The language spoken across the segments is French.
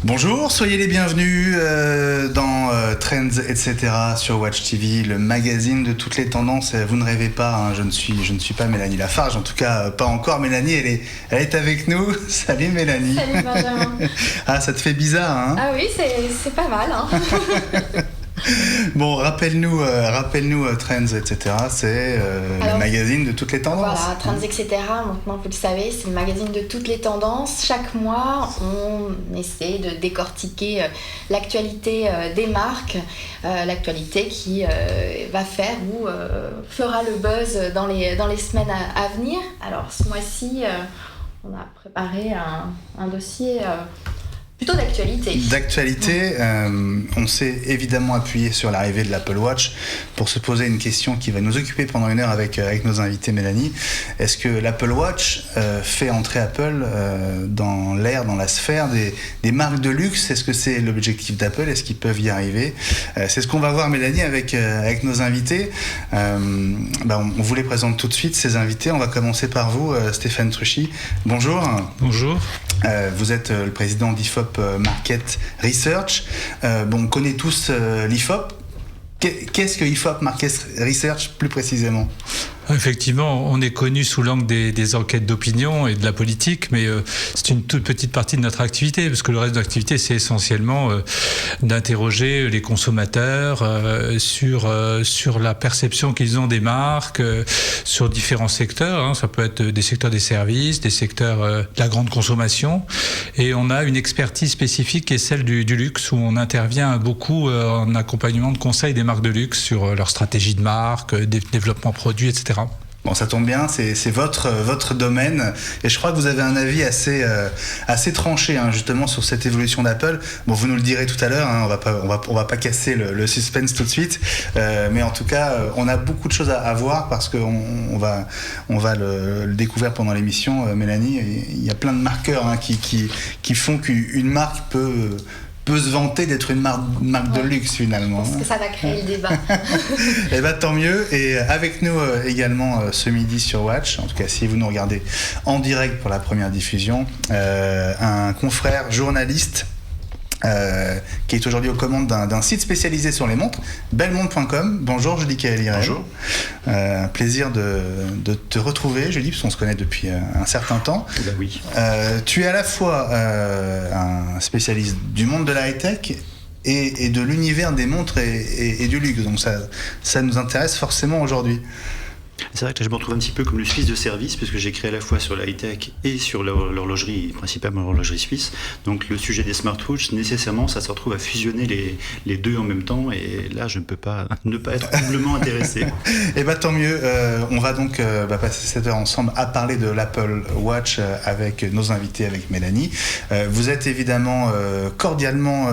Bonjour, soyez les bienvenus dans Trends, etc. sur Watch TV, le magazine de toutes les tendances. Vous ne rêvez pas, hein, je ne suis pas Mélanie Lafarge, en tout cas pas encore. Mélanie, elle est avec nous. Salut Mélanie. Salut Benjamin. Ah, ça te fait bizarre, hein? Ah oui, c'est pas mal, hein. Bon, rappelle-nous Trends, etc. C'est le magazine de toutes les tendances. Voilà, Trends, etc. Maintenant, vous le savez, c'est le magazine de toutes les tendances. Chaque mois, on essaie de décortiquer l'actualité des marques, l'actualité qui va faire ou fera le buzz dans les semaines à venir. Alors, ce mois-ci, on a préparé un dossier plutôt d'actualité. On s'est évidemment appuyé sur l'arrivée de l'Apple Watch pour se poser une question qui va nous occuper pendant une heure avec nos invités Mélanie. Est-ce que l'Apple Watch fait entrer Apple dans la sphère des marques de luxe? Est-ce que c'est l'objectif d'Apple? Est-ce qu'ils peuvent y arriver? C'est ce qu'on va voir Mélanie avec nos invités. On vous les présente tout de suite, ces invités. On va commencer par vous, Stéphane Truchy. Bonjour. Bonjour. Vous êtes le président d'IFOP Market Research. On connaît tous l'IFOP. Qu'est-ce que IFOP Market Research plus précisément? Effectivement, on est connu sous l'angle des enquêtes d'opinion et de la politique, mais c'est une toute petite partie de notre activité, parce que le reste de l'activité, c'est essentiellement d'interroger les consommateurs sur la perception qu'ils ont des marques, sur différents secteurs. Hein. Ça peut être des secteurs des services, des secteurs de la grande consommation. Et on a une expertise spécifique qui est celle du luxe, où on intervient beaucoup en accompagnement de conseils des marques de luxe sur leur stratégie de marque, développement produit, etc. Bon, ça tombe bien, c'est votre domaine, et je crois que vous avez un avis assez tranché, hein, justement sur cette évolution d'Apple. Bon, vous nous le direz tout à l'heure, hein, on va pas casser le suspense tout de suite, mais en tout cas, on a beaucoup de choses à voir parce qu'on va le découvrir pendant l'émission, Mélanie. Il y a plein de marqueurs, hein, qui font qu'une marque peut se vanter d'être une marque de luxe finalement. Je pense que ça va créer le débat. Et tant mieux. Et avec nous également ce midi sur Watch, en tout cas si vous nous regardez en direct pour la première diffusion, un confrère journaliste qui est aujourd'hui aux commandes d'un site spécialisé sur les montres, bellemontre.com. Bonjour Julie Kaeli. Bonjour. Plaisir de te retrouver Julie, parce qu'on se connaît depuis un certain temps. Ben oui. Tu es à la fois un spécialiste du monde de la high-tech et de l'univers des montres et du luxe, donc ça nous intéresse forcément aujourd'hui. C'est vrai que là, je me retrouve un petit peu comme le Suisse de service, puisque j'ai créé à la fois sur la high-tech et sur l'horlogerie, principalement l'horlogerie suisse. Donc le sujet des smartwatches, nécessairement, ça se retrouve à fusionner les deux en même temps, et là, je ne peux pas ne pas être doublement intéressé. Et tant mieux. On va donc passer cette heure ensemble à parler de l'Apple Watch avec nos invités, avec Mélanie. Vous êtes évidemment cordialement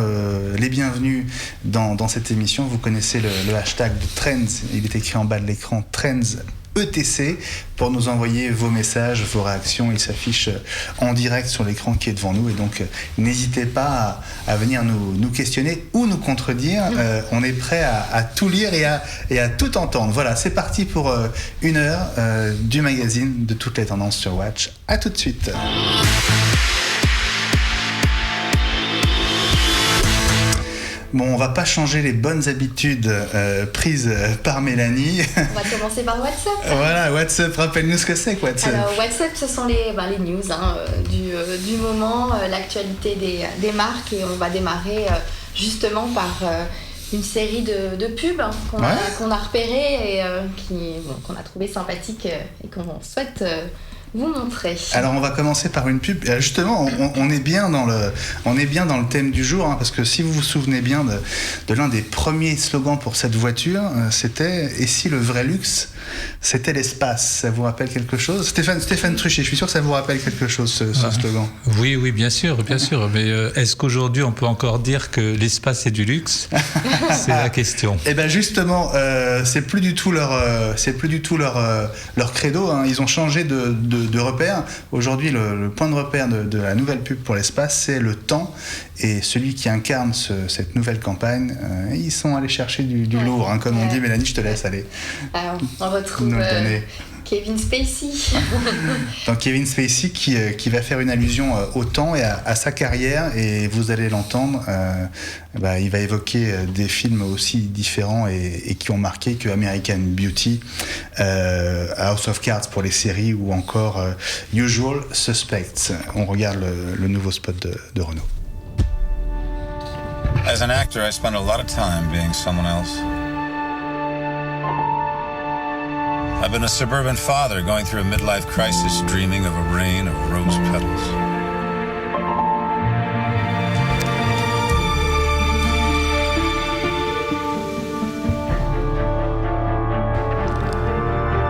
les bienvenus dans cette émission. Vous connaissez le hashtag de Trends. Il est écrit en bas de l'écran, Trends ETC, pour nous envoyer vos messages, vos réactions. Il s'affiche en direct sur l'écran qui est devant nous, et donc n'hésitez pas à venir nous questionner ou nous contredire. On est prêt à tout lire et à tout entendre. Voilà, c'est parti pour une heure du magazine de toutes les tendances sur Watch. À tout de suite. Bon, on va pas changer les bonnes habitudes prises par Mélanie. On va commencer par WhatsApp. Voilà, WhatsApp, rappelle-nous ce que c'est que WhatsApp. Alors, WhatsApp, ce sont les news du moment, l'actualité des marques, et on va démarrer justement par une série de pubs qu'on a repérées et qu'on a trouvé sympathiques et qu'on souhaite vous montrer. Alors on va commencer par une pub. Justement, on est bien dans le thème du jour, hein, parce que si vous vous souvenez bien de l'un des premiers slogans pour cette voiture, c'était « Et si le vrai luxe, c'était l'espace ?» Ça vous rappelle quelque chose? Stéphane Truchy, je suis sûr que ça vous rappelle quelque chose, ce slogan. Oui, bien sûr. Mais est-ce qu'aujourd'hui on peut encore dire que l'espace est du luxe? C'est la question. Et justement, c'est plus du tout leur credo, hein. Ils ont changé de repère. Aujourd'hui, le point de repère de la nouvelle pub pour l'espace, c'est le temps. Et celui qui incarne cette nouvelle campagne, ils sont allés chercher du lourd, hein, comme on dit. Mélanie, je te laisse aller. On retrouve Kevin Spacey. Donc Kevin Spacey qui va faire une allusion au temps et à sa carrière, et vous allez l'entendre, il va évoquer des films aussi différents et qui ont marqué que American Beauty, House of Cards pour les séries, ou encore Usual Suspects. On regarde le nouveau spot de Renaud. As an actor, I spend a lot of time being someone else. I've been a suburban father going through a midlife crisis, dreaming of a rain of rose petals.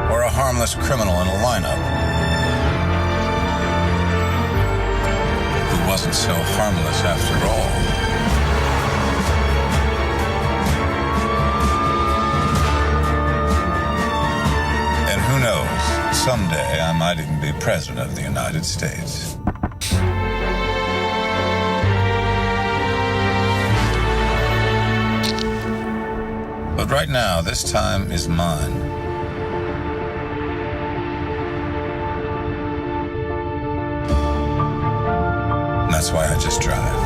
Or a harmless criminal in a lineup who wasn't so harmless after all. Who knows? Someday I might even be president of the United States. But right now, this time is mine. And that's why I just drive.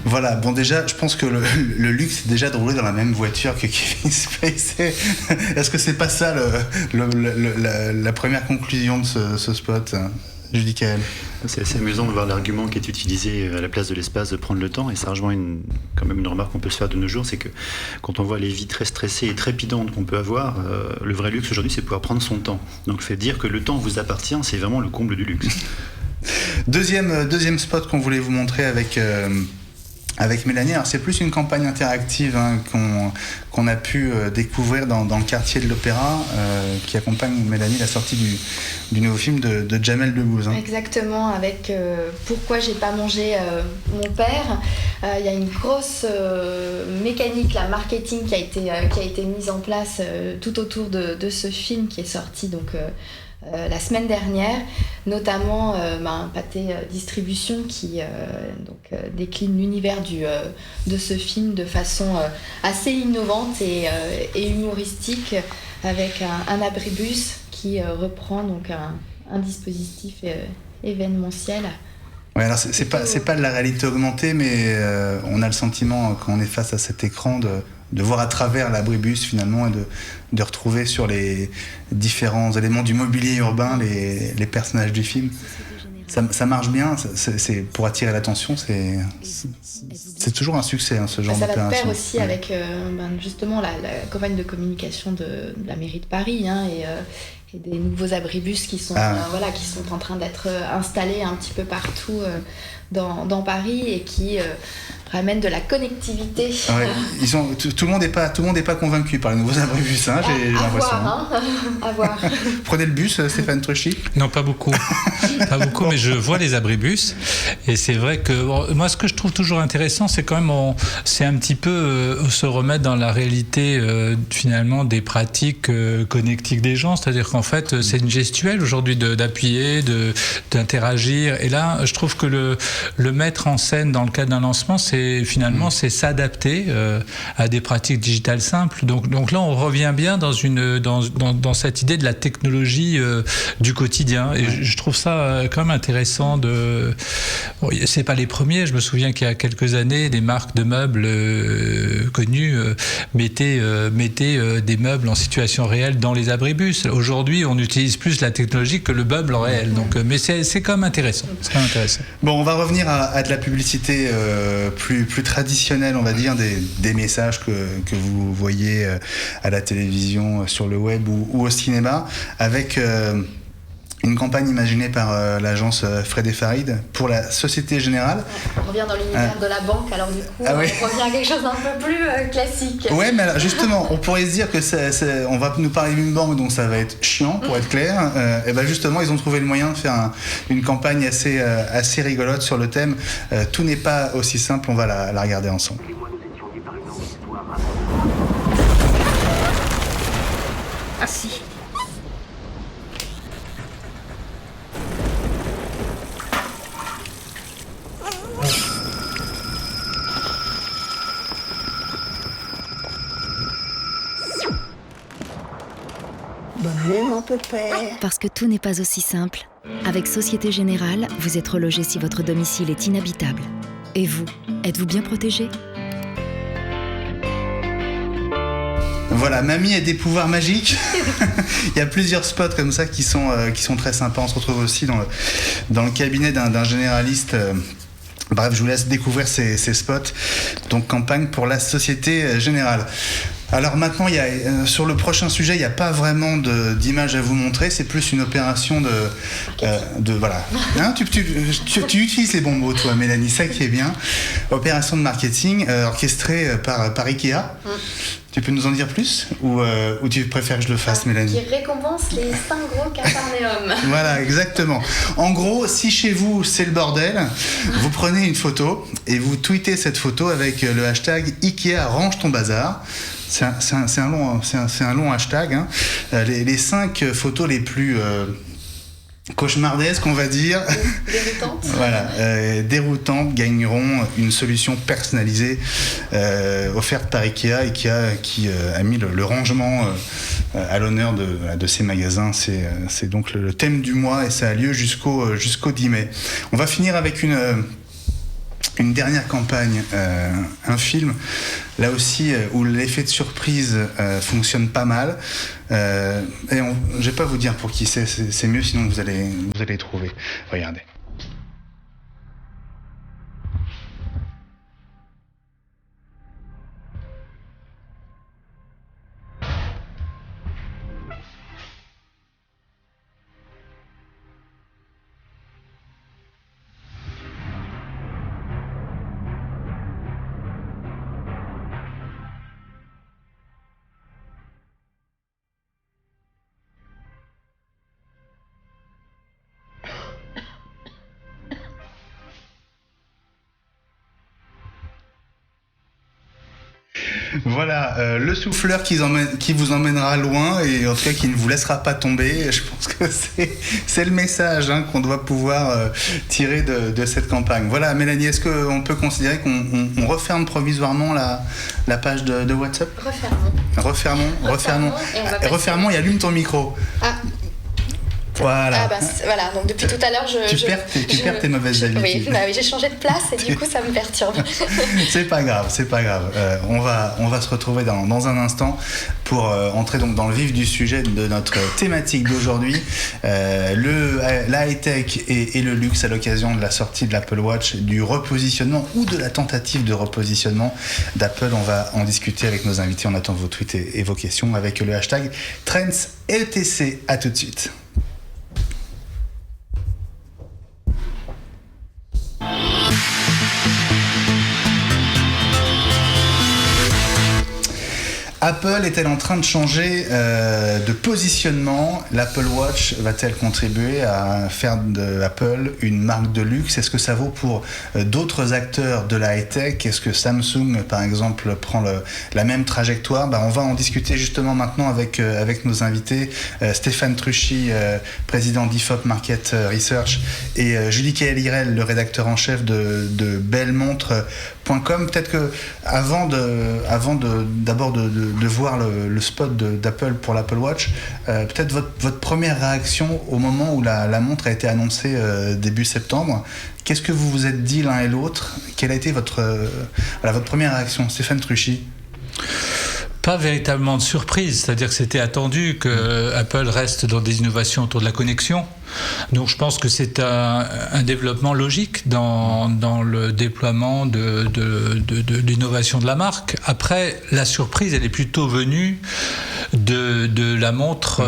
Voilà, bon déjà, je pense que le luxe, c'est déjà de rouler dans la même voiture que Kevin Spacey. Est-ce que c'est pas ça la première conclusion de ce spot, Julie Kael? C'est assez amusant de voir l'argument qui est utilisé à la place de l'espace de prendre le temps, et ça rejoint quand même une remarque qu'on peut se faire de nos jours, c'est que quand on voit les vies très stressées et trépidantes qu'on peut avoir, le vrai luxe aujourd'hui, c'est pouvoir prendre son temps. Donc fait dire que le temps vous appartient, c'est vraiment le comble du luxe. Deuxième spot qu'on voulait vous montrer avec Mélanie. Alors c'est plus une campagne interactive qu'on a pu découvrir dans le quartier de l'Opéra, qui accompagne, Mélanie, la sortie du nouveau film de Jamel Debbouze. Exactement, avec Pourquoi j'ai pas mangé mon père. Il y a une grosse mécanique, marketing qui a été mise en place tout autour de ce film qui est sorti donc la semaine dernière, notamment Pathé Distribution qui décline l'univers de ce film de façon assez innovante et humoristique, avec un abribus qui reprend donc un dispositif événementiel. Ouais, alors c'est pas de la réalité augmentée, mais on a le sentiment, quand on est face à cet écran, de voir à travers l'abribus finalement, et de retrouver sur les différents éléments du mobilier urbain les personnages du film. Ça marche bien, c'est pour attirer l'attention, c'est toujours un succès, ce genre d'opération. Ça va de pair aussi avec justement la campagne de communication de la mairie de Paris, et des nouveaux abribus qui sont en train d'être installés un petit peu partout dans Paris, et qui ramènent de la connectivité. Ouais, tout le monde n'est pas convaincu par les nouveaux abribus, j'ai l'impression. À voir. Prenez le bus, Stéphane Truchy? Non, pas beaucoup. Pas beaucoup, mais je vois les abribus, et c'est vrai que moi, ce que je trouve toujours intéressant, c'est quand même c'est un petit peu se remettre dans la réalité finalement des pratiques connectiques des gens, c'est-à-dire qu'en fait c'est une gestuelle aujourd'hui d'appuyer, d'interagir, et là je trouve que le mettre en scène dans le cadre d'un lancement, c'est s'adapter à des pratiques digitales simples. Donc là on revient bien dans cette idée de la technologie du quotidien, et je trouve ça quand même intéressant c'est pas les premiers, je me souviens qu'il y a quelques années des marques de meubles connues mettaient des meubles en situation réelle dans les abribus. Aujourd'hui on utilise plus la technologie que le meuble en réel, donc, mais c'est quand même intéressant. Bon, on va revenir à de la publicité plus traditionnelle, on va dire, des messages que vous voyez à la télévision, sur le web ou au cinéma, avec une campagne imaginée par l'agence Fred et Farid pour la Société Générale. On revient dans l'univers de la banque, alors du coup, on revient à quelque chose d'un peu plus classique. Ouais, mais alors, justement, on pourrait se dire que on va nous parler d'une banque, donc ça va être chiant, pour être clair. Et ben justement, ils ont trouvé le moyen de faire une campagne assez rigolote sur le thème. Tout n'est pas aussi simple, on va la regarder ensemble. Ah si. Oui, mon pépère. Parce que tout n'est pas aussi simple. Avec Société Générale, vous êtes relogé si votre domicile est inhabitable. Et vous, êtes-vous bien protégé ? Voilà, mamie a des pouvoirs magiques. Il y a plusieurs spots comme ça qui sont très sympas. On se retrouve aussi dans le cabinet d'un généraliste. Bref, je vous laisse découvrir ces spots. Donc, campagne pour la Société Générale. Alors maintenant, sur le prochain sujet, il n'y a pas vraiment d'image à vous montrer. C'est plus une opération de voilà. Hein, tu utilises les bons mots, toi, Mélanie, ça qui est bien. Opération de marketing orchestrée par Ikea. Tu peux nous en dire plus ou tu préfères que je le fasse, Mélanie ? Qui récompense les 5 gros Cafarnaum. Voilà, exactement. En gros, si chez vous, c'est le bordel, vous prenez une photo et vous tweetez cette photo avec le hashtag Ikea range ton bazar. C'est un long hashtag. Hein. Les 5 photos les plus cauchemardesques, on va dire. Déroutantes. Voilà, déroutantes gagneront une solution personnalisée offerte par Ikea qui a mis le rangement à l'honneur de ces magasins. C'est donc le thème du mois et ça a lieu jusqu'au 10 mai. On va finir avec une dernière campagne, un film, là aussi où l'effet de surprise fonctionne pas mal. Et je vais pas vous dire pour qui c'est mieux, sinon vous allez trouver. Regardez. Voilà, le souffleur qui vous emmènera loin et en tout cas qui ne vous laissera pas tomber. Je pense que c'est le message qu'on doit pouvoir tirer de cette campagne. Voilà, Mélanie, est-ce qu'on peut considérer qu'on referme provisoirement la page de WhatsApp ? Refermons et allume ton micro. Ah. Voilà. Voilà, donc depuis tout à l'heure, tu perds tes mauvaises habitudes. Oui, j'ai changé de place et du coup, ça me perturbe. C'est pas grave. On va se retrouver dans un instant pour entrer donc dans le vif du sujet de notre thématique d'aujourd'hui, la high-tech et le luxe à l'occasion de la sortie de l'Apple Watch, du repositionnement ou de la tentative de repositionnement d'Apple. On va en discuter avec nos invités. On attend vos tweets et vos questions avec le hashtag TrendsETC. À tout de suite. Apple est-elle en train de changer de positionnement ? L'Apple Watch va-t-elle contribuer à faire d'Apple une marque de luxe ? Est-ce que ça vaut pour d'autres acteurs de la high-tech ? Est-ce que Samsung, par exemple, prend la même trajectoire ? On va en discuter justement maintenant avec nos invités. Stéphane Truchy, président d'IFOP Market Research, et Julie Kael-Hirel, le rédacteur en chef de bellemontre.com. Peut-être que avant d'abord de voir le spot d'Apple pour l'Apple Watch, peut-être votre première réaction au moment où la montre a été annoncée début septembre. Qu'est-ce que vous vous êtes dit l'un et l'autre ? Quelle a été votre première réaction, Stéphane Truchy ? Pas véritablement de surprise, c'est-à-dire que c'était attendu que Apple reste dans des innovations autour de la connexion. Donc je pense que c'est un développement logique dans le déploiement de l'innovation de la marque. Après, la surprise, elle est plutôt venue de la montre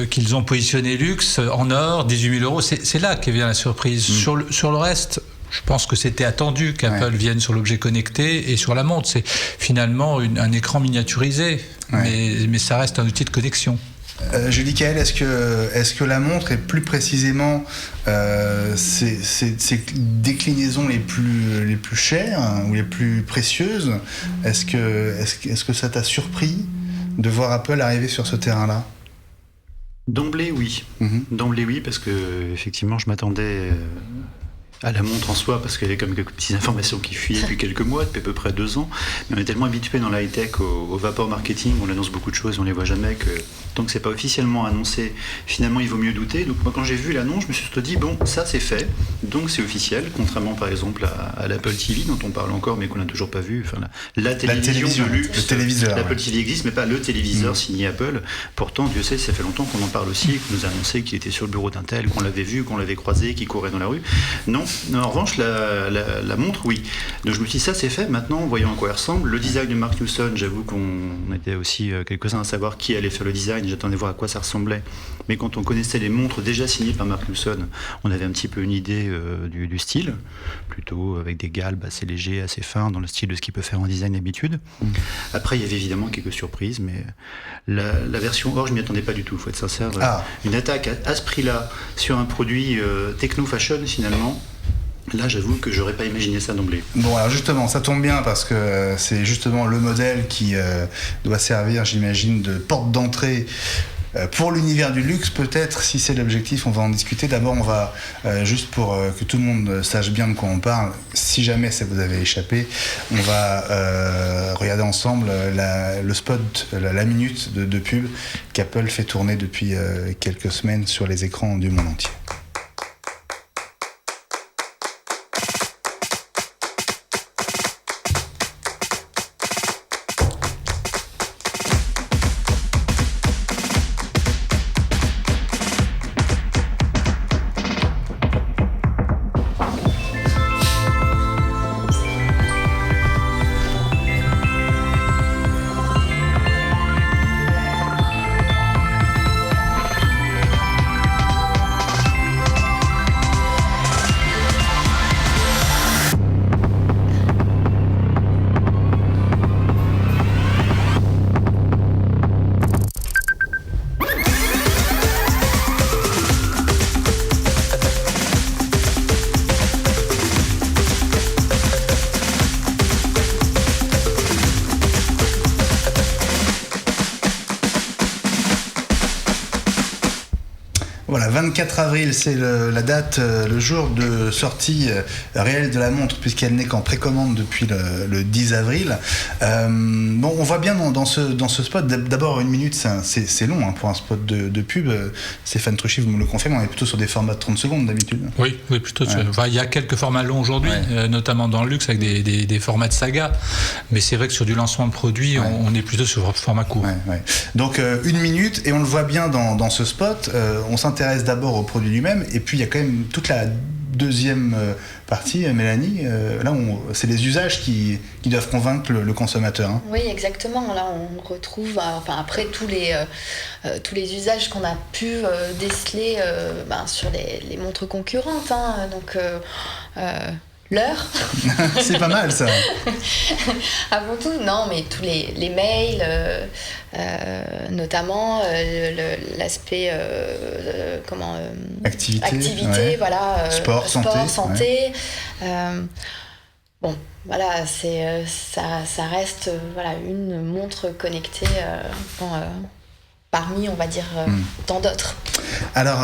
qu'ils ont positionnée luxe en or, 18 000 €. C'est là qu'est vient la surprise. Sur le reste, je pense que c'était attendu qu'Apple vienne sur l'objet connecté et sur la montre. C'est finalement un écran miniaturisé, mais ça reste un outil de connexion. Julie Kael, est-ce que la montre est plus précisément ces déclinaisons les plus chères ou les plus précieuses ? Est-ce que ça t'a surpris de voir Apple arriver sur ce terrain-là ? D'emblée, oui. D'emblée, oui, parce que effectivement, je m'attendais À la montre en soi, parce qu'il y avait comme quelques petites informations qui fuyaient depuis quelques mois, depuis à peu près 2 ans. Mais on est tellement habitué dans la high-tech au vapor marketing, on annonce beaucoup de choses, on les voit jamais, que tant que c'est pas officiellement annoncé, finalement il vaut mieux douter. Donc moi quand j'ai vu l'annonce, je me suis surtout dit, bon, ça c'est fait, donc c'est officiel, contrairement par exemple à l'Apple TV, dont on parle encore, mais qu'on n'a toujours pas vu. Enfin, la télévision de luxe, le téléviseur. L'Apple TV existe, mais pas le téléviseur signé Apple. Pourtant, Dieu sait, ça fait longtemps qu'on en parle aussi, qu'on nous a annoncé qu'il était sur le bureau d'Intel, qu'on l'avait vu, qu'on l'avait croisé, qu'il courait dans la rue. Non, en revanche, la montre, oui. Donc je me suis dit, ça c'est fait, maintenant, voyons à quoi elle ressemble. Le design de Mark Newson, j'avoue qu'on était aussi quelques-uns à savoir qui allait faire le design, j'attendais voir à quoi ça ressemblait. Mais quand on connaissait les montres déjà signées par Mark Newson, on avait un petit peu une idée du style, plutôt avec des galbes assez légers, assez fins, dans le style de ce qu'il peut faire en design d'habitude. Après, il y avait évidemment quelques surprises, mais la version or, je m'y attendais pas du tout, il faut être sincère. Une attaque à ce prix-là sur un produit techno-fashion, finalement, là, j'avoue que j'aurais pas imaginé ça d'emblée. Bon, alors justement, ça tombe bien parce que c'est justement le modèle qui doit servir, j'imagine, de porte d'entrée pour l'univers du luxe. Peut-être, si c'est l'objectif, on va en discuter. D'abord, on va, juste pour que tout le monde sache bien de quoi on parle, si jamais ça vous avait échappé, on va regarder ensemble le spot, la minute de pub qu'Apple fait tourner depuis quelques semaines sur les écrans du monde entier. Voilà, 24 avril, c'est la date, le jour de sortie réelle de la montre, puisqu'elle n'est qu'en précommande depuis le 10 avril. Bon, on voit bien dans ce spot, d'abord 1 minute, c'est long pour un spot de pub. Stéphane Truchy, vous me le confirmez, on est plutôt sur des formats de 30 secondes d'habitude. Oui, plutôt. Ouais. Enfin, il y a quelques formats longs aujourd'hui, notamment dans le luxe, avec des formats de saga. Mais c'est vrai que sur du lancement de produit, on est plutôt sur format court. Donc 1 minute, et on le voit bien dans ce spot, on s'intéresse d'abord au produit lui-même, et puis il y a quand même toute la deuxième partie, Mélanie, là c'est les usages qui doivent convaincre le consommateur. Hein. Oui, exactement. Là, on retrouve, après tous les usages qu'on a pu déceler sur les montres concurrentes. Hein. Donc, l'heure. C'est pas mal, ça. Avant tout, non, mais tous les mails, notamment l'aspect activité, voilà, sport, santé. Bon, voilà, ça reste une montre connectée parmi, on va dire, tant d'autres. Alors,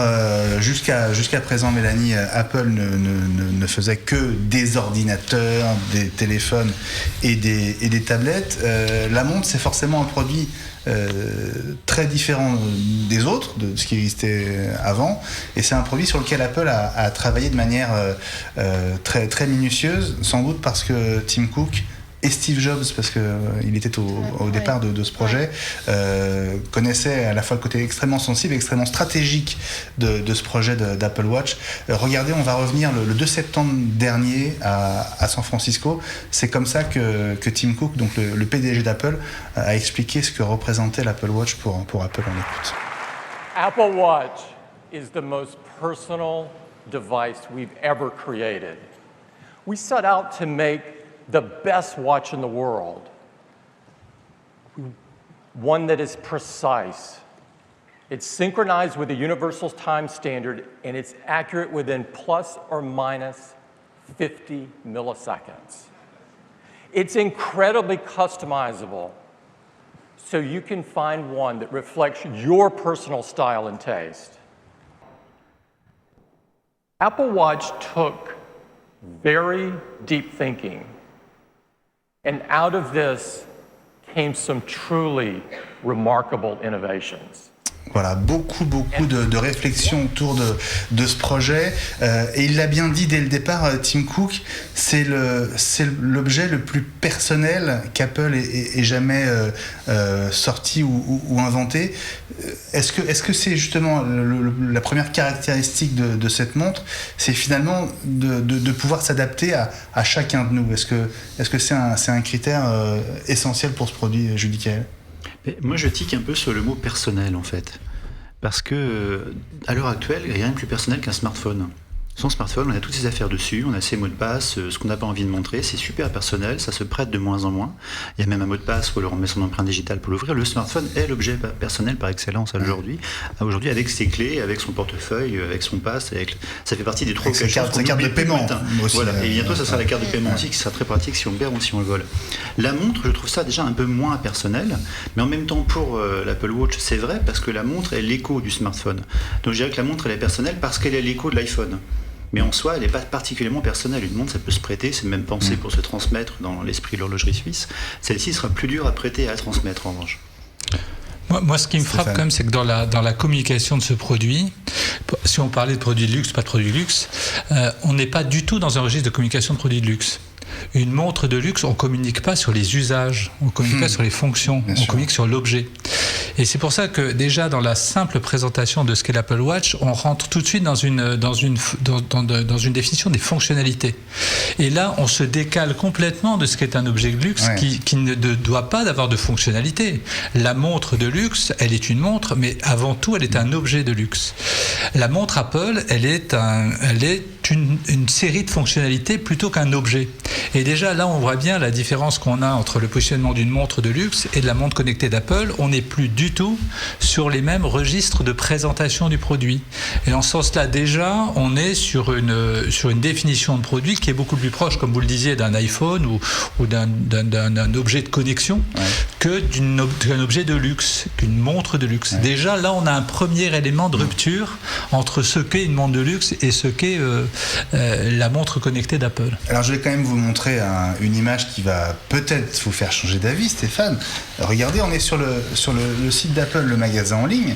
jusqu'à présent, Mélanie, Apple ne faisait que des ordinateurs, des téléphones et des tablettes. La montre, c'est forcément un produit très différent des autres, de ce qui existait avant, et c'est un produit sur lequel Apple a travaillé de manière très, très minutieuse, sans doute parce que Tim Cook et Steve Jobs, parce qu'il était au départ de ce projet, connaissait à la fois le côté extrêmement sensible et extrêmement stratégique de ce projet d'Apple Watch. Regardez, on va revenir le 2 septembre dernier à San Francisco. C'est comme ça que Tim Cook, donc le PDG d'Apple, a expliqué ce que représentait l'Apple Watch pour Apple. On écoute. Apple Watch is the most personal device we've ever created. We set out to make the best watch in the world, one that is precise. It's synchronized with the Universal Time Standard, and it's accurate within plus or minus 50 milliseconds. It's incredibly customizable, so you can find one that reflects your personal style and taste. Apple Watch took very deep thinking. And out of this came some truly remarkable innovations. Voilà, beaucoup de réflexions autour de ce projet. Et il l'a bien dit dès le départ, Tim Cook, c'est l'objet le plus personnel qu'Apple ait jamais sorti ou inventé. Est-ce que c'est justement la première caractéristique de cette montre, c'est finalement de pouvoir s'adapter à chacun de nous? Est-ce que c'est un critère essentiel pour ce produit, Julie Kael? Moi, je tique un peu sur le mot personnel, en fait. Parce que, à l'heure actuelle, il n'y a rien de plus personnel qu'un smartphone. Son smartphone, on a toutes ses affaires dessus, on a ses mots de passe, ce qu'on n'a pas envie de montrer, c'est super personnel, ça se prête de moins en moins. Il y a même un mot de passe où on met son empreinte digitale pour l'ouvrir. Le smartphone est l'objet personnel par excellence aujourd'hui. Aujourd'hui, avec ses clés, avec son portefeuille, avec son pass, ça fait partie des trois sa carte de paiement aussi. Voilà. Et bientôt, ça sera la carte de paiement aussi, qui sera très pratique si on perd ou si on le vole. La montre, je trouve ça déjà un peu moins personnel, mais en même temps, pour l'Apple Watch, c'est vrai, parce que la montre est l'écho du smartphone. Donc je dirais que la montre, elle est personnelle parce qu'elle est l'écho de l'iPhone. Mais en soi, elle n'est pas particulièrement personnelle. Une montre, ça peut se prêter, c'est même pensé pour se transmettre dans l'esprit de l'horlogerie suisse. Celle-ci sera plus dure à prêter et à transmettre, en revanche. Moi, ce qui me frappe quand même, c'est que dans la communication de ce produit, si on parlait de produits de luxe, pas de produits de luxe, on n'est pas du tout dans un registre de communication de produits de luxe. Une montre de luxe, on ne communique pas sur les usages, on ne communique pas sur les fonctions, on communique sur l'objet. Et c'est pour ça que déjà dans la simple présentation de ce qu'est l'Apple Watch, on rentre tout de suite dans une définition des fonctionnalités. Et là, on se décale complètement de ce qu'est un objet de luxe qui ne doit pas avoir de fonctionnalité. La montre de luxe, elle est une montre, mais avant tout, elle est un objet de luxe. La montre Apple, elle est une série de fonctionnalités plutôt qu'un objet. Et déjà, là, on voit bien la différence qu'on a entre le positionnement d'une montre de luxe et de la montre connectée d'Apple. On n'est plus du tout sur les mêmes registres de présentation du produit. Et dans ce sens-là, déjà, on est sur une définition de produit qui est beaucoup plus proche, comme vous le disiez, d'un iPhone ou d'un objet de connexion que d'un objet de luxe, qu'une montre de luxe. Déjà, là, on a un premier élément de rupture entre ce qu'est une montre de luxe et ce qu'est la montre connectée d'Apple. Alors, je vais quand même vous montrer une image qui va peut-être vous faire changer d'avis, Stéphane. Regardez, on est sur le site d'Apple, le magasin en ligne.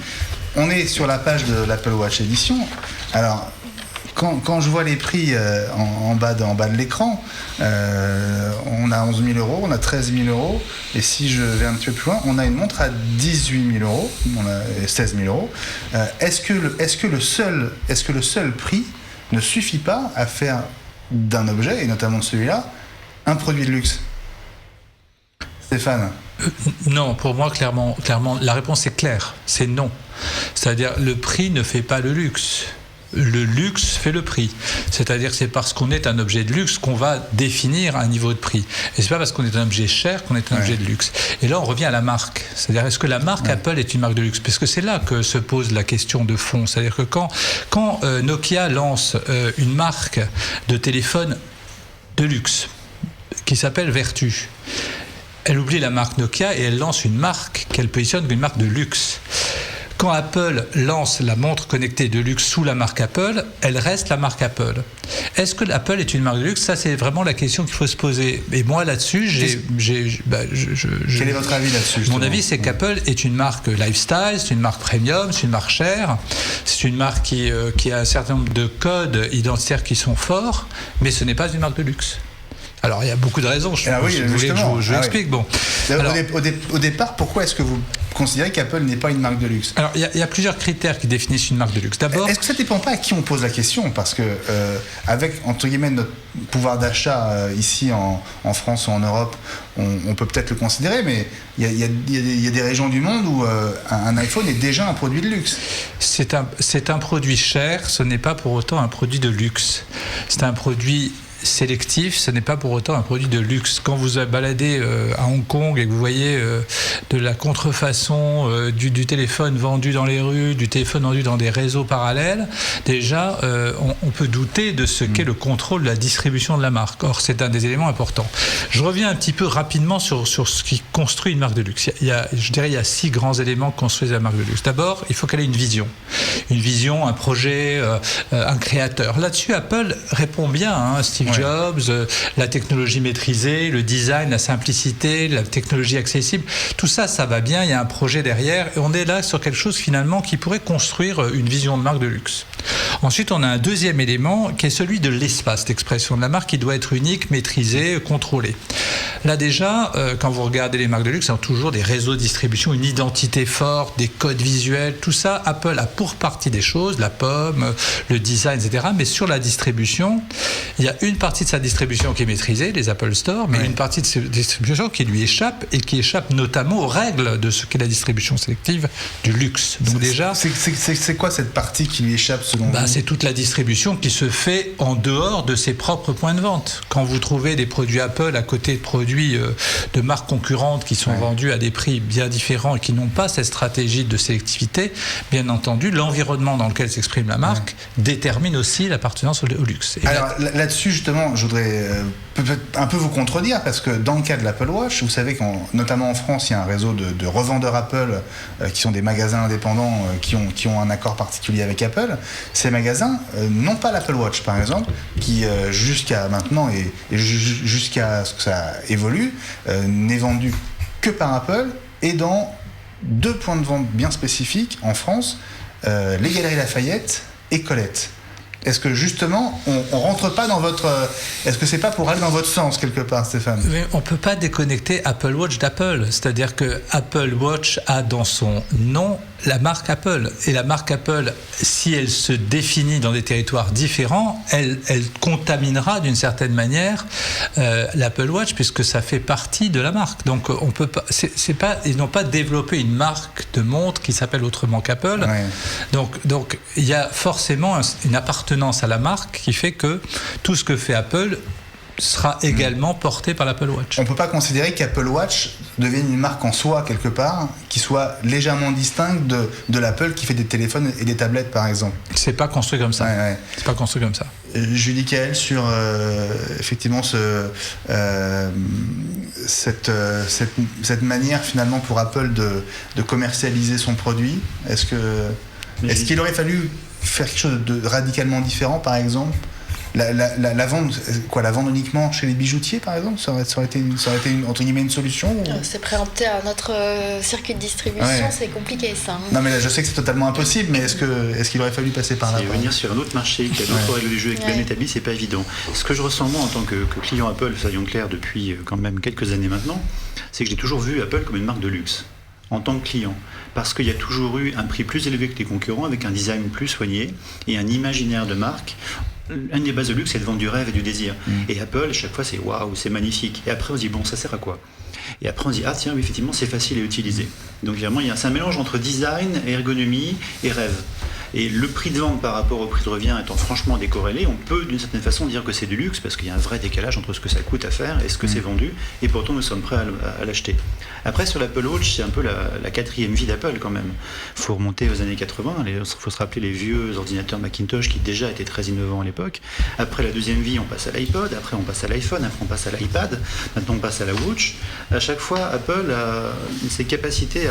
On est sur la page de l'Apple Watch Edition. Alors, quand je vois les prix en bas de l'écran, on a 11 000 €, on a 13 000 €, et si je vais un petit peu plus loin, on a une montre à 18 000 €, on a 16 000 €. Est-ce que le seul prix ne suffit pas à faire d'un objet, et notamment de celui-là, un produit de luxe? Stéphane? Non, pour moi, clairement, la réponse est claire, c'est non. C'est-à-dire, le prix ne fait pas le luxe. Le luxe fait le prix. C'est-à-dire que c'est parce qu'on est un objet de luxe qu'on va définir un niveau de prix. Et c'est pas parce qu'on est un objet cher qu'on est un objet de luxe. Et là, on revient à la marque. C'est-à-dire, est-ce que la marque Apple est une marque de luxe? Parce que c'est là que se pose la question de fond. C'est-à-dire que quand Nokia lance une marque de téléphone de luxe qui s'appelle Vertu, elle oublie la marque Nokia et elle lance une marque qu'elle positionne comme une marque de luxe. Quand Apple lance la montre connectée de luxe sous la marque Apple, elle reste la marque Apple. Est-ce que l'Apple est une marque de luxe? Ça, c'est vraiment la question qu'il faut se poser. Et moi, là-dessus, quel est votre avis là-dessus? Mon avis, c'est qu'Apple est une marque lifestyle, c'est une marque premium, c'est une marque chère, c'est une marque qui a un certain nombre de codes identitaires qui sont forts, mais ce n'est pas une marque de luxe. Alors, il y a beaucoup de raisons. Je l'explique. Bon. Alors, au départ, pourquoi est-ce que vous considérez qu'Apple n'est pas une marque de luxe? Alors, il y a plusieurs critères qui définissent une marque de luxe. D'abord, est-ce que ça ne dépend pas à qui on pose la question? Parce que, avec, entre guillemets, notre pouvoir d'achat ici en France ou en Europe, on peut peut-être le considérer, mais il y a des régions du monde où un iPhone est déjà un produit de luxe. C'est un produit cher, ce n'est pas pour autant un produit de luxe. C'est un produit sélectif, ce n'est pas pour autant un produit de luxe. Quand vous baladez à Hong Kong et que vous voyez de la contrefaçon du téléphone vendu dans les rues, du téléphone vendu dans des réseaux parallèles, déjà on peut douter de ce qu'est le contrôle de la distribution de la marque. Or, c'est un des éléments importants. Je reviens un petit peu rapidement sur ce qui construit une marque de luxe. Il y a 6 grands éléments qui construisent la marque de luxe. D'abord, il faut qu'elle ait une vision, un projet, un créateur. Là-dessus, Apple répond bien, Steve Steve Jobs, la technologie maîtrisée, le design, la simplicité, la technologie accessible. Tout ça, ça va bien, il y a un projet derrière et on est là sur quelque chose finalement qui pourrait construire une vision de marque de luxe. Ensuite, on a un deuxième élément qui est celui de l'espace d'expression de la marque qui doit être unique, maîtrisé, contrôlé. Là déjà, quand vous regardez les marques de luxe, elles ont toujours des réseaux de distribution, une identité forte, des codes visuels, tout ça. Apple a pour partie des choses, la pomme, le design, etc. Mais sur la distribution, il y a une partie de sa distribution qui est maîtrisée, les Apple Store, mais une partie de sa distribution qui lui échappe et qui échappe notamment aux règles de ce qu'est la distribution sélective du luxe. Donc déjà, c'est quoi cette partie qui lui échappe selon vous ? C'est toute la distribution qui se fait en dehors de ses propres points de vente. Quand vous trouvez des produits Apple à côté de produits de marques concurrentes qui sont vendus à des prix bien différents et qui n'ont pas cette stratégie de sélectivité, bien entendu, l'environnement dans lequel s'exprime la marque détermine aussi l'appartenance au luxe. Et alors là-dessus, justement, je voudrais peut-être un peu vous contredire parce que dans le cas de l'Apple Watch, vous savez notamment en France, il y a un réseau de revendeurs Apple qui sont des magasins indépendants qui ont un accord particulier avec Apple. Ces magasins n'ont pas l'Apple Watch, par exemple, qui jusqu'à maintenant et jusqu'à ce que ça évolue, n'est vendu que par Apple et dans 2 points de vente bien spécifiques en France, les Galeries Lafayette et Colette. Est-ce que justement, on rentre pas dans votre... Est-ce que c'est pas pour aller dans votre sens quelque part, Stéphane ? Mais on peut pas déconnecter Apple Watch d'Apple. C'est-à-dire que Apple Watch a dans son nom la marque Apple. Et la marque Apple, si elle se définit dans des territoires différents, elle contaminera d'une certaine manière l'Apple Watch puisque ça fait partie de la marque. Donc on peut pas... ils n'ont pas développé une marque de montre qui s'appelle autrement qu'Apple. Ouais. Donc il y a forcément une appartenance à la marque qui fait que tout ce que fait Apple sera également porté par l'Apple Watch. On ne peut pas considérer qu'Apple Watch devienne une marque en soi quelque part, qui soit légèrement distincte de l'Apple qui fait des téléphones et des tablettes par exemple. C'est pas construit comme ça. C'est pas construit comme ça. Julie Kael, sur effectivement cette manière finalement pour Apple de commercialiser son produit, est-ce qu'il aurait fallu faire quelque chose de radicalement différent, par exemple, la vendre uniquement chez les bijoutiers, par exemple, ça aurait été entre guillemets une solution ou... C'est préempter à notre circuit de distribution, c'est compliqué ça. Hein. Non mais là je sais que c'est totalement impossible, mais est-ce qu'il aurait fallu passer par là? Venir sur un autre marché qui a d'autres règles du jeu et qui est bien établi, c'est pas évident. Ce que je ressens moi en tant que client Apple, soyons clairs, depuis quand même quelques années maintenant, c'est que j'ai toujours vu Apple comme une marque de luxe. En tant que client, parce qu'il y a toujours eu un prix plus élevé que les concurrents, avec un design plus soigné et un imaginaire de marque. Une des bases de luxe, c'est de vendre du rêve et du désir. Et Apple, à chaque fois, c'est waouh, c'est magnifique. Et après, on se dit, bon, ça sert à quoi? Et après, on se dit, ah tiens, oui, effectivement, c'est facile à utiliser. Donc, vraiment, c'est un mélange entre design, ergonomie et rêve. Et le prix de vente par rapport au prix de revient étant franchement décorrélé, on peut d'une certaine façon dire que c'est du luxe parce qu'il y a un vrai décalage entre ce que ça coûte à faire et ce que c'est vendu, et pourtant nous sommes prêts à l'acheter. Après, sur l'Apple Watch, c'est un peu la quatrième vie d'Apple quand même. Il faut remonter aux années 80, il faut se rappeler les vieux ordinateurs Macintosh qui déjà étaient très innovants à l'époque. Après la deuxième vie, on passe à l'iPod, après on passe à l'iPhone, après on passe à l'iPad, maintenant on passe à la Watch. À chaque fois, Apple a ses capacités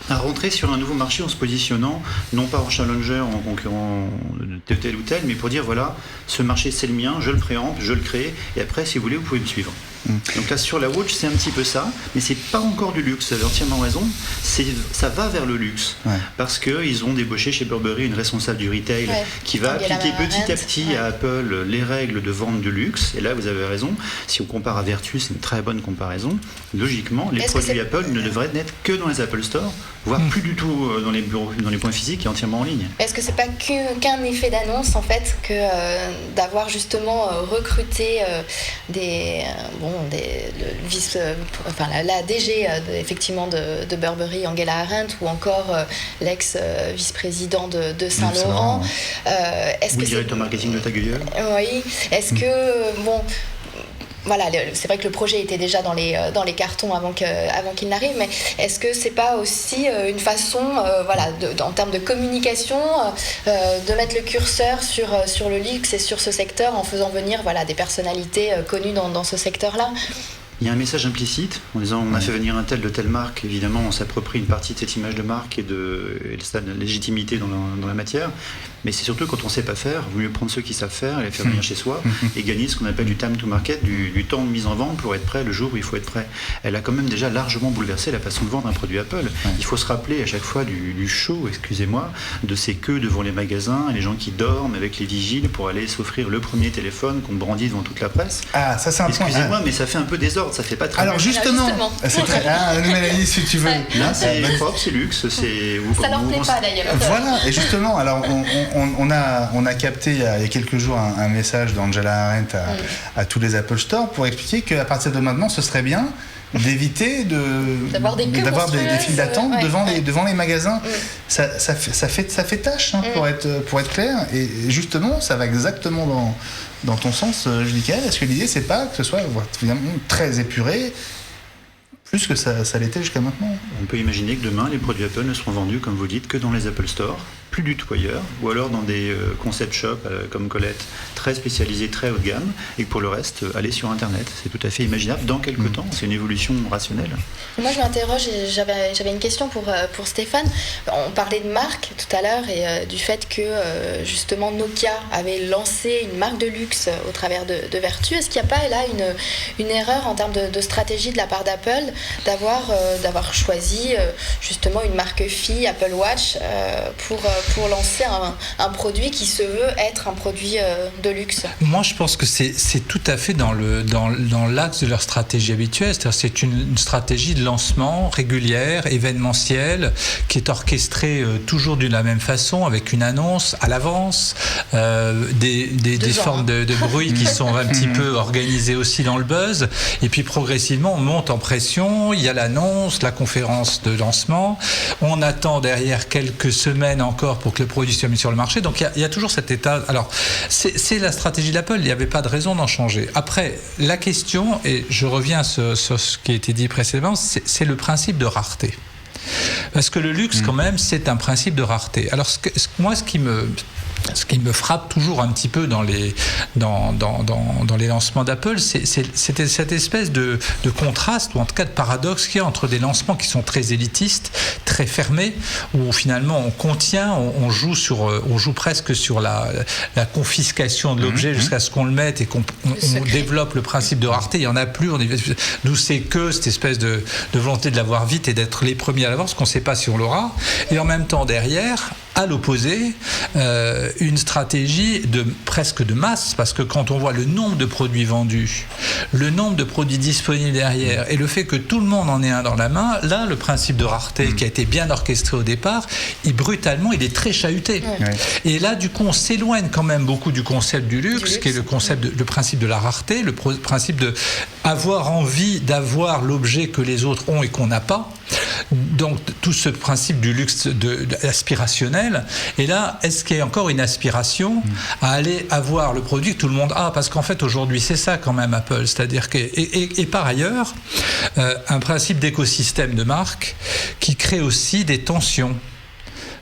à rentrer sur un nouveau marché en se positionnant, non pas en challenger, en concurrent de tel ou tel, mais pour dire voilà, ce marché c'est le mien, je le préempte, je le crée, et après si vous voulez, vous pouvez me suivre. Donc là sur la Watch c'est un petit peu ça, mais c'est pas encore du luxe, vous avez entièrement raison, ça va vers le luxe, parce qu'ils ont débauché chez Burberry une responsable du retail qui va appliquer petit à petit à Apple les règles de vente de luxe, et là vous avez raison, si on compare à Vertu, c'est une très bonne comparaison, logiquement les produits Apple ne devraient n'être que dans les Apple Store, voire plus du tout dans les bureaux, dans les points physiques et entièrement en ligne. Est-ce que c'est pas qu'un effet d'annonce en fait que d'avoir justement recruté la DG effectivement de Burberry, Angela Arendt, ou encore l'ex-vice-président de Saint-Laurent. Est-ce que directeur marketing de Tag Heuer. Oui. Est-ce que voilà, c'est vrai que le projet était déjà dans les cartons avant qu'il n'arrive, mais est-ce que c'est pas aussi une façon, en termes de communication, de mettre le curseur sur le luxe et sur ce secteur en faisant venir des personnalités connues dans ce secteur-là? Il y a un message implicite en disant on a fait venir un tel de telle marque, évidemment on s'approprie une partie de cette image de marque et de sa légitimité dans la matière, mais c'est surtout quand on ne sait pas faire, il vaut mieux prendre ceux qui savent faire et les faire venir chez soi et gagner ce qu'on appelle du time to market, du temps de mise en vente pour être prêt le jour où il faut être prêt. Elle a quand même déjà largement bouleversé la façon de vendre un produit Apple. Il faut se rappeler à chaque fois du show, excusez-moi, de ces queues devant les magasins, et les gens qui dorment avec les vigiles pour aller s'offrir le premier téléphone qu'on brandit devant toute la presse. Ah, ça c'est un point. Excusez-moi, mais ça fait un peu désordre, ça fait pas très Alors bien. justement, c'est très... Mélanie, si tu veux. Là, c'est propre, c'est luxe, c'est... Ça leur plaît pas d'ailleurs. Voilà, et justement, alors on a capté il y a quelques jours un message d'Angela Arendt à tous les Apple Store pour expliquer qu'à partir de maintenant, ce serait bien d'éviter d'avoir des files d'attente devant les magasins. Ça fait tâche, pour être clair, et justement ça va exactement dans ton sens, Julie. Est-ce que l'idée c'est pas que ce soit finalement très épuré, plus que ça l'était jusqu'à maintenant? On peut imaginer que demain les produits Apple ne seront vendus, comme vous dites, que dans les Apple Store, plus du tout ailleurs, ou alors dans des concept shops comme Colette, très spécialisés, très haut de gamme, et que pour le reste, aller sur Internet. C'est tout à fait imaginable dans quelques temps, c'est une évolution rationnelle. Moi je m'interroge, et j'avais une question pour Stéphane. On parlait de marque tout à l'heure et du fait que justement Nokia avait lancé une marque de luxe au travers de Vertu. Est-ce qu'il n'y a pas là une erreur en termes de stratégie de la part d'Apple d'avoir choisi justement une marque fille, Apple Watch, pour lancer un produit qui se veut être un produit de luxe? Moi, je pense que c'est tout à fait dans l'axe de leur stratégie habituelle. C'est-à-dire c'est une stratégie de lancement régulière, événementielle, qui est orchestrée toujours de la même façon, avec une annonce à l'avance, des formes de bruit qui sont un petit peu organisées aussi dans le buzz. Et puis progressivement, on monte en pression. Il y a l'annonce, la conférence de lancement. On attend derrière quelques semaines encore pour que le produit soit mis sur le marché. Donc il y a toujours cet état. Alors c'est la stratégie d'Apple, il n'y avait pas de raison d'en changer. Après, la question, et je reviens sur ce qui a été dit précédemment, c'est le principe de rareté. Parce que le luxe, quand même, c'est un principe de rareté. Alors moi, ce qui me frappe toujours un petit peu dans les lancements d'Apple, c'était cette espèce de contraste, ou en tout cas de paradoxe qu'il y a entre des lancements qui sont très élitistes, très fermés, où finalement on contient, on joue presque sur la confiscation de l'objet jusqu'à ce qu'on le mette et qu'on développe le principe de rareté. Il n'y en a plus, d'où c'est que cette espèce de volonté de l'avoir vite et d'être les premiers à l'avoir, parce qu'on ne sait pas si on l'aura. Et en même temps, derrière, à l'opposé, une stratégie presque de masse, parce que quand on voit le nombre de produits vendus, le nombre de produits disponibles derrière, et le fait que tout le monde en ait un dans la main, là, le principe de rareté qui a été bien orchestré au départ, brutalement, il est très chahuté. Et là, du coup, on s'éloigne quand même beaucoup du concept du luxe, qui est le principe de la rareté, le principe de avoir envie d'avoir l'objet que les autres ont et qu'on n'a pas. Donc tout ce principe du luxe aspirationnel. Et là, est-ce qu'il y a encore une aspiration à aller avoir le produit que tout le monde a? Parce qu'en fait aujourd'hui c'est ça quand même Apple, c'est-à-dire que et par ailleurs un principe d'écosystème de marque qui crée aussi des tensions.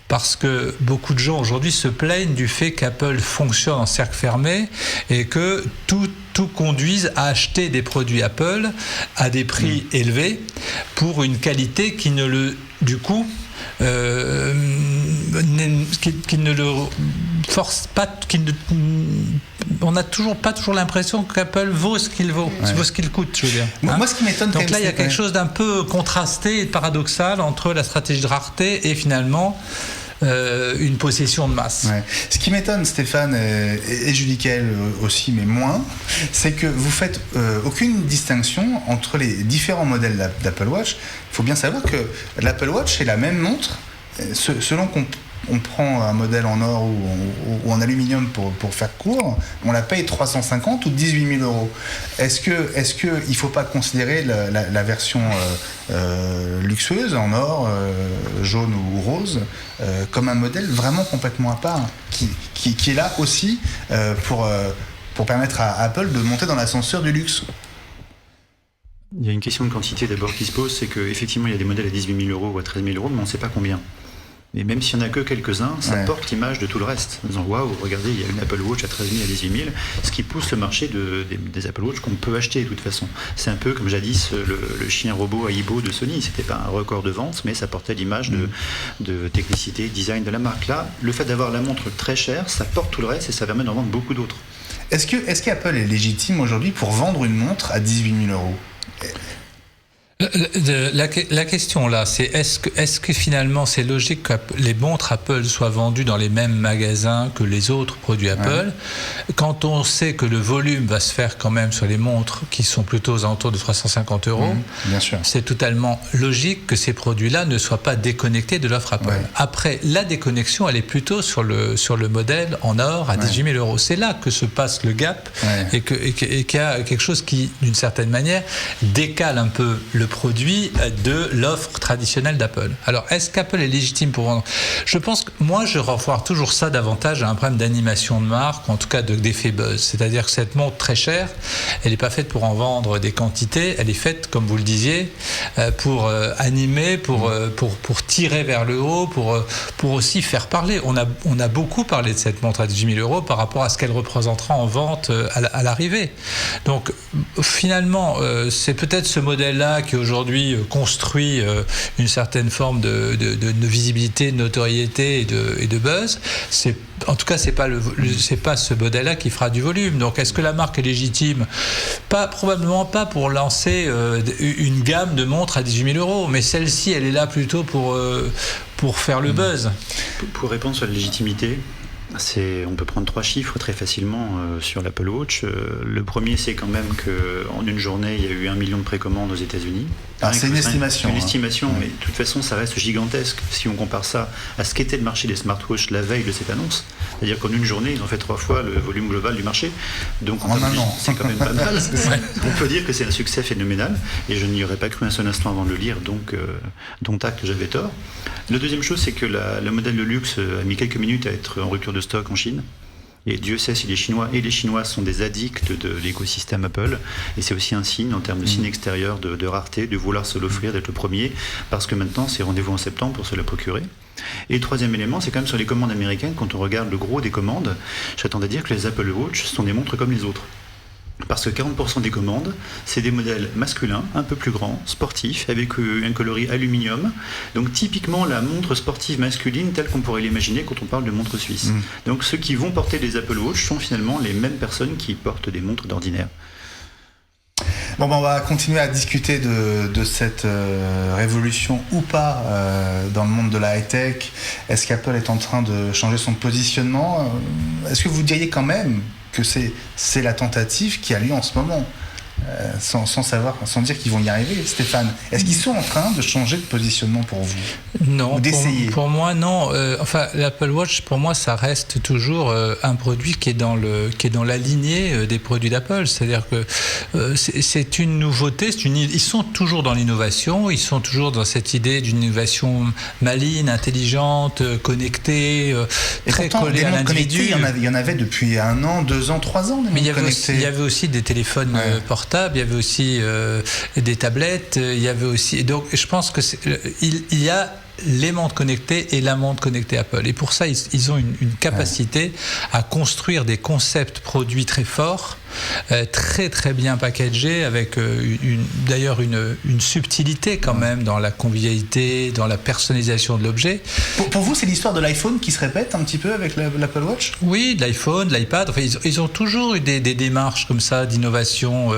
Parce que beaucoup de gens aujourd'hui se plaignent du fait qu'Apple fonctionne en cercle fermé et que tout conduise à acheter des produits Apple à des prix élevés pour une qualité qui ne le force pas, on n'a pas toujours l'impression qu'Apple vaut ce qu'il vaut, vaut ce qu'il coûte, je veux dire. Moi, ce qui m'étonne, donc là, il y a quelque chose d'un peu contrasté et paradoxal entre la stratégie de rareté et finalement une possession de masse. Ce qui m'étonne, Stéphane et Julie Kael aussi, mais moins, c'est que vous faites aucune distinction entre les différents modèles d'Apple Watch. Il faut bien savoir que l'Apple Watch est la même montre selon qu'on prend un modèle en or ou en aluminium pour faire court, on la paye 350 ou 18 000 euros. Est-ce que il faut pas considérer la version luxueuse en or, jaune ou rose, comme un modèle vraiment complètement à part, qui est là aussi pour permettre à Apple de monter dans l'ascenseur du luxe? Il y a une question de quantité d'abord qui se pose, c'est qu'effectivement il y a des modèles à 18 000 euros ou à 13 000 euros, mais on ne sait pas combien. Et même s'il n'y en a que quelques-uns, ça porte l'image de tout le reste. En disant waouh, regardez, il y a une Apple Watch à 13 000, à 18 000, ce qui pousse le marché des Apple Watch qu'on peut acheter de toute façon. C'est un peu comme jadis le chien robot Aibo de Sony. C'était pas un record de vente, mais ça portait l'image de technicité, design de la marque. Là, le fait d'avoir la montre très chère, ça porte tout le reste et ça permet d'en vendre beaucoup d'autres. Est-ce qu'Apple est légitime aujourd'hui pour vendre une montre à 18 000 euros ? La question là, c'est est-ce que finalement c'est logique que les montres Apple soient vendues dans les mêmes magasins que les autres produits Apple, quand on sait que le volume va se faire quand même sur les montres qui sont plutôt aux alentours de 350 €, bien sûr. C'est totalement logique que ces produits-là ne soient pas déconnectés de l'offre Apple. Après, la déconnexion, elle est plutôt sur le modèle en or à 18 000 €. C'est là que se passe le gap et qu'il y a quelque chose qui, d'une certaine manière, décale un peu le produit de l'offre traditionnelle d'Apple. Alors, est-ce qu'Apple est légitime pour vendre ? Je pense que moi, je revois toujours ça davantage à un problème d'animation de marque, en tout cas d'effet buzz. C'est-à-dire que cette montre très chère, elle n'est pas faite pour en vendre des quantités, elle est faite, comme vous le disiez, pour animer, pour tirer vers le haut, pour aussi faire parler. On a beaucoup parlé de cette montre à 18 000 € par rapport à ce qu'elle représentera en vente à l'arrivée. Donc, finalement, c'est peut-être ce modèle-là qui aujourd'hui construit une certaine forme de visibilité, de notoriété et de buzz. En tout cas, c'est pas ce modèle-là qui fera du volume. Donc, est-ce que la marque est légitime ? Probablement pas pour lancer une gamme de montres à 18 000 €, mais celle-ci, elle est là plutôt pour faire le buzz. Pour répondre sur la légitimité, on peut prendre 3 chiffres très facilement sur l'Apple Watch. Le premier, c'est quand même qu'en une journée, il y a eu 1 million de précommandes aux États-Unis. C'est une estimation. Une estimation, mais de toute façon, ça reste gigantesque si on compare ça à ce qu'était le marché des smartwatches la veille de cette annonce. C'est-à-dire qu'en une journée, ils ont fait 3 fois le volume global du marché. Donc, en un an, c'est quand même pas mal. On peut dire que c'est un succès phénoménal, et je n'y aurais pas cru un seul instant avant de le lire, donc dont acte, j'avais tort. La deuxième chose, c'est que le modèle de luxe a mis quelques minutes à être en rupture de stock en Chine. Et Dieu sait si les Chinois sont des addicts de l'écosystème Apple. Et c'est aussi un signe, en termes de signe extérieur, de rareté, de vouloir se l'offrir, d'être le premier, parce que maintenant, c'est rendez-vous en septembre pour se la procurer. Et le troisième élément, c'est quand même sur les commandes américaines, quand on regarde le gros des commandes, j'attends à dire que les Apple Watch sont des montres comme les autres. Parce que 40% des commandes, c'est des modèles masculins, un peu plus grands, sportifs, avec un coloris aluminium. Donc typiquement la montre sportive masculine telle qu'on pourrait l'imaginer quand on parle de montre suisse. Donc ceux qui vont porter des Apple Watch sont finalement les mêmes personnes qui portent des montres d'ordinaire. Bon, on va continuer à discuter de cette révolution ou pas dans le monde de la high-tech. Est-ce qu'Apple est en train de changer son positionnement ? Est-ce que vous diriez quand même que c'est la tentative qui a lieu en ce moment, sans dire qu'ils vont y arriver, Stéphane? Est-ce qu'ils sont en train de changer de positionnement pour vous? Non, ou d'essayer? Pour moi, non. L'Apple Watch, pour moi, ça reste toujours un produit qui est dans la lignée des produits d'Apple. C'est-à-dire que c'est une nouveauté. Ils sont toujours dans l'innovation. Ils sont toujours dans cette idée d'une innovation maligne, intelligente, connectée, très collée à l'individu. Il y en avait depuis 1 an, 2 ans, 3 ans. Mais il y avait aussi des téléphones portables. Il y avait aussi des tablettes, il y avait aussi... Donc je pense qu'il y a les montres connectées et la montre connectée Apple. Et pour ça, ils ont une capacité à construire des concepts produits très forts, très très bien packagés, avec d'ailleurs une subtilité quand même dans la convivialité, dans la personnalisation de l'objet. Pour vous, c'est l'histoire de l'iPhone qui se répète un petit peu avec l'Apple Watch? Oui, de l'iPhone, de l'iPad. Enfin, ils ont toujours eu des démarches comme ça d'innovation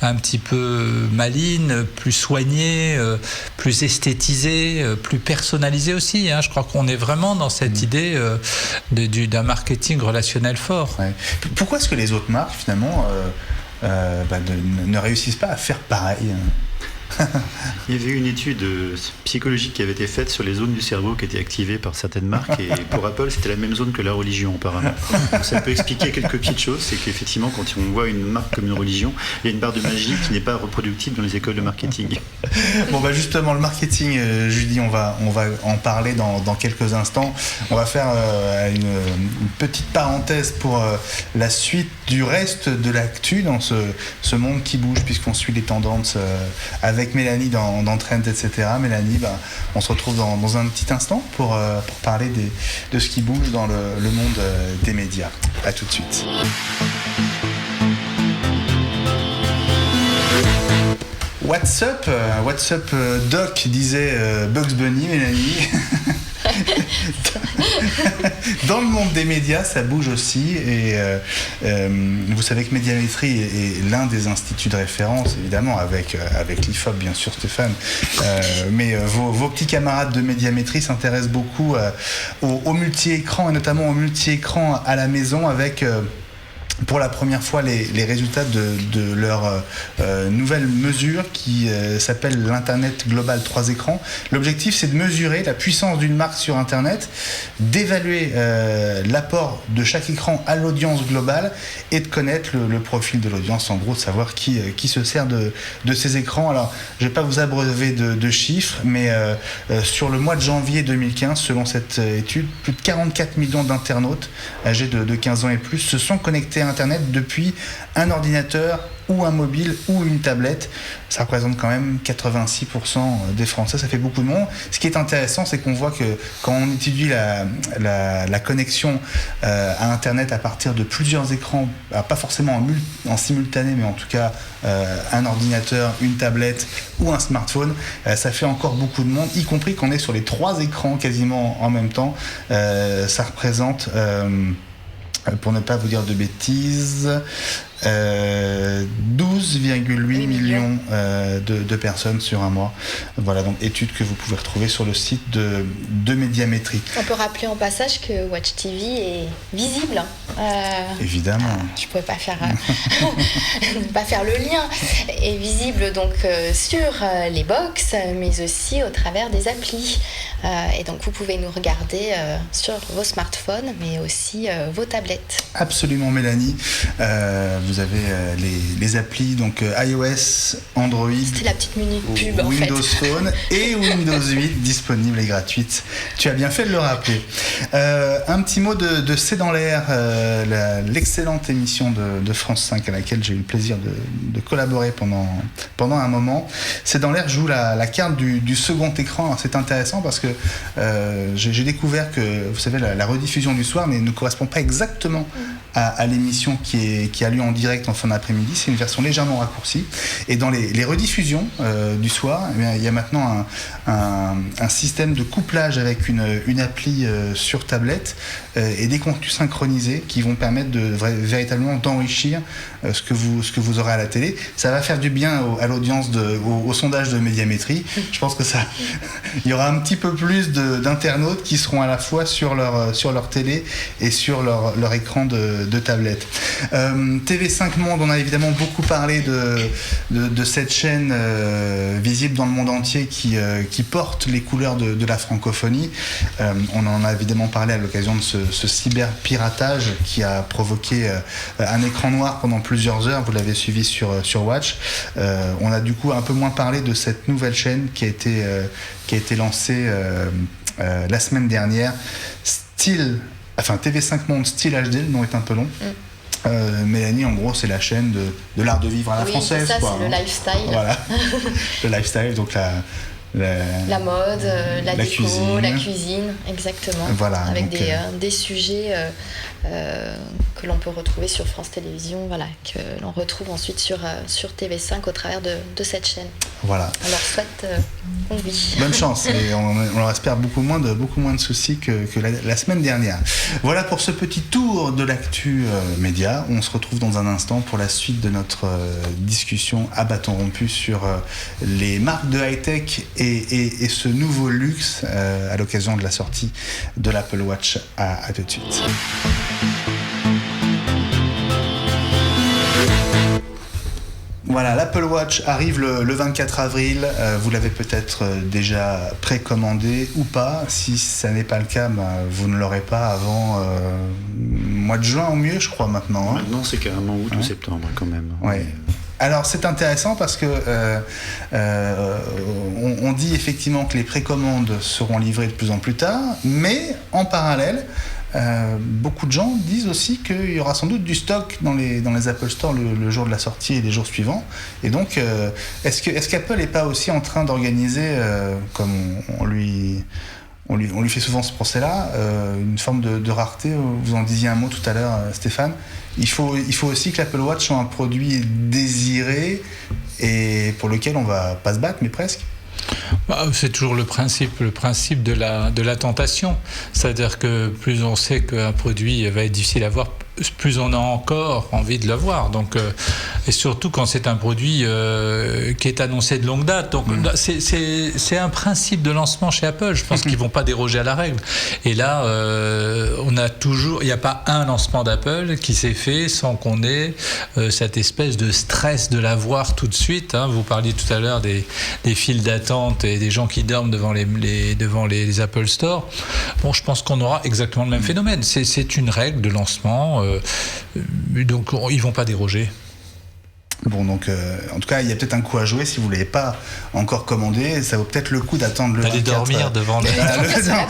un petit peu malignes, plus soignées, plus esthétisées, plus personnalisées aussi. Je crois qu'on est vraiment dans cette idée d'un marketing relationnel fort. Ouais. Pourquoi est-ce que les autres marques, finalement, ne réussissent pas à faire pareil? Il y avait une étude psychologique qui avait été faite sur les zones du cerveau qui étaient activées par certaines marques, et pour Apple c'était la même zone que la religion apparemment. Donc ça peut expliquer quelques petites choses, c'est qu'effectivement quand on voit une marque comme une religion, il y a une barre de magie qui n'est pas reproductible dans les écoles de marketing. Bon justement le marketing, Julie, on va en parler dans quelques instants. On va faire une petite parenthèse pour la suite du reste de l'actu dans ce monde qui bouge, puisqu'on suit les tendances avec avec Mélanie dans Trend, etc. Mélanie, on se retrouve dans un petit instant pour parler de ce qui bouge dans le monde des médias. À tout de suite. What's up Doc, disait Bugs Bunny, Mélanie. Dans le monde des médias, ça bouge aussi, et vous savez que Médiamétrie est l'un des instituts de référence, évidemment, avec l'IFOP, bien sûr, Stéphane, mais vos petits camarades de Médiamétrie s'intéressent beaucoup au multi-écran, et notamment au multi-écran à la maison, avec pour la première fois les résultats de leur nouvelle mesure qui s'appelle l'Internet Global 3 écrans. L'objectif, c'est de mesurer la puissance d'une marque sur Internet, d'évaluer l'apport de chaque écran à l'audience globale et de connaître le profil de l'audience, en gros, de savoir qui se sert de ces écrans. Alors, je ne vais pas vous abreuver de chiffres, mais sur le mois de janvier 2015, selon cette étude, plus de 44 millions d'internautes âgés de 15 ans et plus se sont connectés à Internet depuis un ordinateur ou un mobile ou une tablette. Ça représente quand même 86% des Français, ça fait beaucoup de monde. Ce qui est intéressant, c'est qu'on voit que quand on étudie la connexion à Internet à partir de plusieurs écrans, pas forcément en simultané, mais en tout cas un ordinateur, une tablette ou un smartphone, ça fait encore beaucoup de monde, y compris qu'on est sur les 3 écrans quasiment en même temps. Ça représente... pour ne pas vous dire de bêtises, 12,8 millions de personnes sur un mois. Voilà, donc étude que vous pouvez retrouver sur le site de Médiamétrie. On peut rappeler en passage que Watch TV est visible. Évidemment. Je ne pouvais pas faire le lien. Est visible donc sur les box, mais aussi au travers des applis. Et donc vous pouvez nous regarder sur vos smartphones, mais aussi vos tablettes. Absolument, Mélanie. Vous avez les applis, donc iOS, Android, c'était la petite minute pub, Windows Phone et Windows 8 disponibles et gratuites. Tu as bien fait de le rappeler. Un petit mot de C'est dans l'air, l'excellente émission de France 5 à laquelle j'ai eu le plaisir de collaborer pendant un moment. C'est dans l'air joue la carte du second écran. Alors, c'est intéressant parce que j'ai découvert que, vous savez, la rediffusion du soir ne correspond pas exactement à l'émission qui a lieu en direct en fin d'après-midi. C'est une version légèrement raccourcie. Et dans les rediffusions du soir, eh bien, il y a maintenant un système de couplage avec une appli sur tablette et des contenus synchronisés qui vont permettre véritablement d'enrichir ce que vous aurez à la télé. Ça va faire du bien à l'audience, au sondage de Médiamétrie. Je pense que il y aura un petit peu plus d'internautes qui seront à la fois sur leur télé et sur leur écran de tablette. TV5 Monde, on a évidemment beaucoup parlé de cette chaîne visible dans le monde entier qui porte les couleurs de la francophonie. On en a évidemment parlé à l'occasion de ce cyberpiratage qui a provoqué un écran noir pendant plusieurs heures. Vous l'avez suivi sur Watch. On a du coup un peu moins parlé de cette nouvelle chaîne qui a été lancée la semaine dernière. TV5 Monde Style HD, le nom est un peu long. Mélanie, en gros, c'est la chaîne de l'art de vivre à la française. C'est ça, quoi, c'est le lifestyle. Voilà, le lifestyle, donc la mode, la déco, cuisine. la cuisine, exactement. Voilà, avec donc, des sujets que l'on peut retrouver sur France Télévisions, voilà, que l'on retrouve ensuite sur TV5 au travers de cette chaîne. Voilà. On leur souhaite qu'on vit. Bonne chance, et on leur espère beaucoup moins de soucis que la semaine dernière. Voilà pour ce petit tour de l'actu média. On se retrouve dans un instant pour la suite de notre discussion à bâton rompu sur les marques de high-tech et ce nouveau luxe à l'occasion de la sortie de l'Apple Watch. À tout de suite. Voilà, l'Apple Watch arrive le 24 avril. Vous l'avez peut-être déjà précommandé ou pas. Si ça n'est pas le cas, vous ne l'aurez pas avant mois de juin au mieux, je crois, maintenant. Maintenant, c'est carrément août ou septembre, quand même. Ouais. Alors c'est intéressant parce que on dit effectivement que les précommandes seront livrées de plus en plus tard, mais en parallèle, beaucoup de gens disent aussi qu'il y aura sans doute du stock dans les Apple Store le jour de la sortie et les jours suivants. Et donc, est-ce qu'Apple n'est pas aussi en train d'organiser, comme on lui fait souvent ce procès-là, une forme de rareté? Vous en disiez un mot tout à l'heure, Stéphane. Il faut aussi que l'Apple Watch soit un produit désiré et pour lequel on va pas se battre, mais presque. C'est toujours le principe de la tentation. C'est-à-dire que plus on sait qu'un produit va être difficile à voir, plus on a encore envie de l'avoir. Donc, et surtout quand c'est un produit qui est annoncé de longue date. Donc, c'est un principe de lancement chez Apple. Je pense qu'ils ne vont pas déroger à la règle. Et là, il n'y a pas un lancement d'Apple qui s'est fait sans qu'on ait cette espèce de stress de l'avoir tout de suite. Vous parliez tout à l'heure des files d'attente et des gens qui dorment devant les Apple Store. Bon, je pense qu'on aura exactement le même phénomène. C'est une règle de lancement. Donc ils ne vont pas déroger. Bon, donc en tout cas, il y a peut-être un coup à jouer si vous ne l'avez pas encore commandé. Ça vaut peut-être le coup d'attendre le 24. D'aller dormir devant le...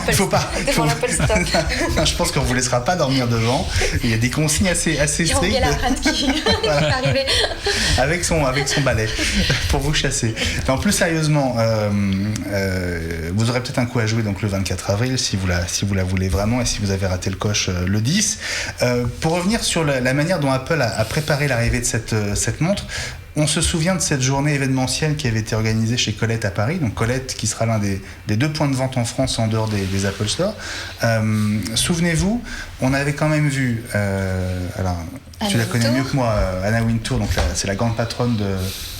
Il faut pas. Devant l'Apple Store. Non, je pense qu'on ne vous laissera pas dormir devant. Il y a des consignes assez strictes. Il y a la reine qui va arriver. Avec son balai pour vous chasser. En plus sérieusement, vous aurez peut-être un coup à jouer donc le 24 avril si vous la voulez vraiment et si vous avez raté le coche le 10. Pour revenir sur la manière dont Apple a préparé l'arrivée de cette montre, on se souvient de cette journée événementielle qui avait été organisée chez Colette à Paris, donc Colette qui sera l'un des 2 points de vente en France en dehors des Apple Store. Souvenez-vous, on avait quand même vu, alors tu la connais mieux que moi, Anna Wintour, donc c'est la grande patronne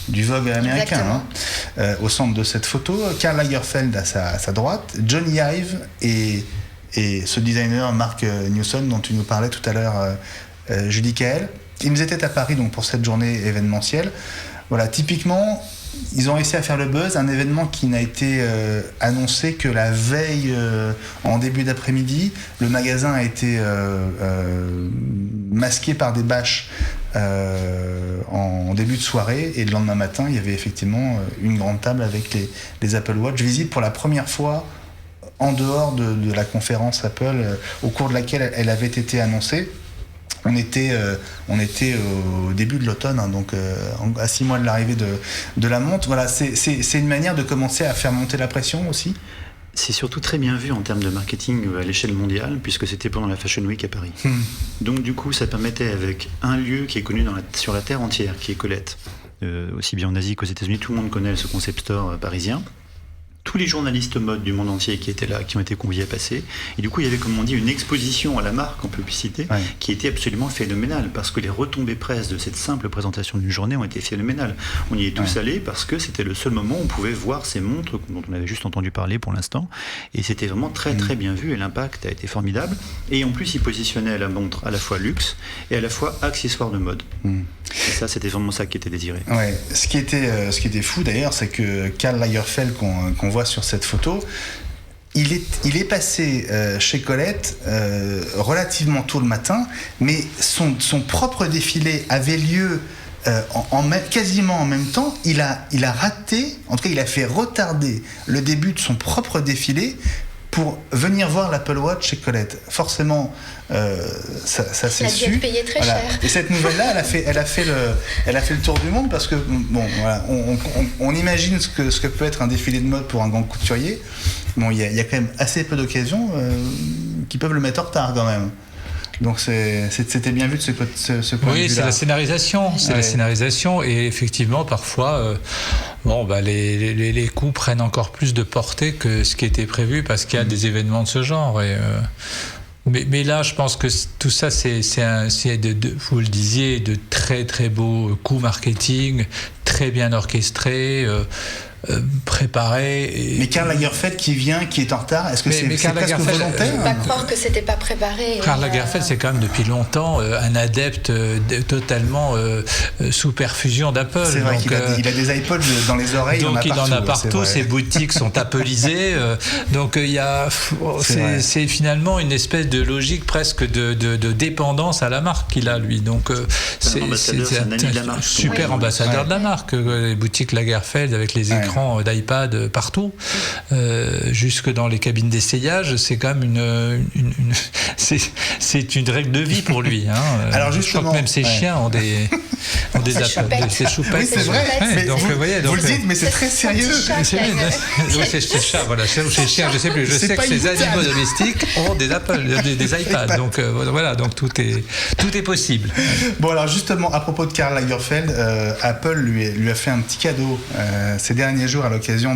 du Vogue américain, au centre de cette photo, Karl Lagerfeld à sa droite, Johnny Ive et ce designer Mark Newson dont tu nous parlais tout à l'heure, Judy Kael. Ils étaient à Paris donc pour cette journée événementielle. Voilà, typiquement, ils ont réussi à faire le buzz, un événement qui n'a été annoncé que la veille en début d'après-midi. Le magasin a été masqué par des bâches en début de soirée et le lendemain matin, il y avait effectivement une grande table avec les Apple Watch visibles pour la première fois en dehors de la conférence Apple au cours de laquelle elle avait été annoncée. On était au début de l'automne, donc à 6 mois de l'arrivée de la montre. Voilà, c'est une manière de commencer à faire monter la pression aussi. C'est surtout très bien vu en termes de marketing à l'échelle mondiale, puisque c'était pendant la Fashion Week à Paris. Donc du coup, ça permettait, avec un lieu qui est connu sur la terre entière, qui est Colette, aussi bien en Asie qu'aux États-Unis, tout le monde connaît ce concept store parisien. Tous les journalistes mode du monde entier qui étaient là, qui ont été conviés à passer. Et du coup, il y avait, comme on dit, une exposition à la marque en publicité qui était absolument phénoménale, parce que les retombées presse de cette simple présentation d'une journée ont été phénoménales. On y est tous allés parce que c'était le seul moment où on pouvait voir ces montres dont on avait juste entendu parler pour l'instant. Et c'était vraiment très très bien vu et l'impact a été formidable. Et en plus, ils positionnaient la montre à la fois luxe et à la fois accessoire de mode. Et ça, c'était vraiment ça qui était désiré. Ouais. Ce qui était fou d'ailleurs, c'est que Karl Lagerfeld qu'on voit sur cette photo, il est passé chez Colette relativement tôt le matin, mais son propre défilé avait lieu quasiment en même temps. Il a raté, en tout cas il a fait retarder le début de son propre défilé pour venir voir l'Apple Watch chez Colette. Forcément, ça s'est su. Il a dû être payé très cher. Et cette nouvelle-là, elle a fait le tour du monde parce que bon, voilà, on imagine ce que peut être un défilé de mode pour un grand couturier. Bon, il y a quand même assez peu d'occasions qui peuvent le mettre en retard quand même. Donc c'était bien vu de ce point de vue-là. Oui, c'est la scénarisation. C'est la scénarisation. Et effectivement, parfois, les coups prennent encore plus de portée que ce qui était prévu parce qu'il y a des événements de ce genre. Mais là, je pense que tout ça, c'est vous le disiez, de très très beaux coups marketing, très bien orchestrés. Préparé. Mais Karl Lagerfeld qui est en retard, est-ce que c'est presque volontaire? On ne peut pas croire que c'était pas préparé. Karl Lagerfeld, c'est quand même depuis longtemps un adepte totalement sous perfusion d'Apple. C'est vrai qu'il a des iPods dans les oreilles. Donc il en a partout. Ses boutiques sont appleisées. Donc c'est finalement une espèce de logique presque de dépendance à la marque qu'il a lui. Donc c'est un super ambassadeur de la marque. Les boutiques Lagerfeld avec les écrans écrans d'iPad partout, jusque dans les cabines d'essayage. C'est quand même c'est une règle de vie pour lui. Alors je crois que même ses chiens ont des Apple, des choupettes. Oui, c'est vrai. Mais donc, vous le dites, mais c'est très sérieux. C'est chat, voilà. Chez les chiens, je sais plus. Je sais que ces animaux domestiques ont des Apple, des iPads. Donc voilà, donc tout est possible. Bon, alors justement, à propos de Karl Lagerfeld, Apple lui a fait un petit cadeau ces derniers jours à l'occasion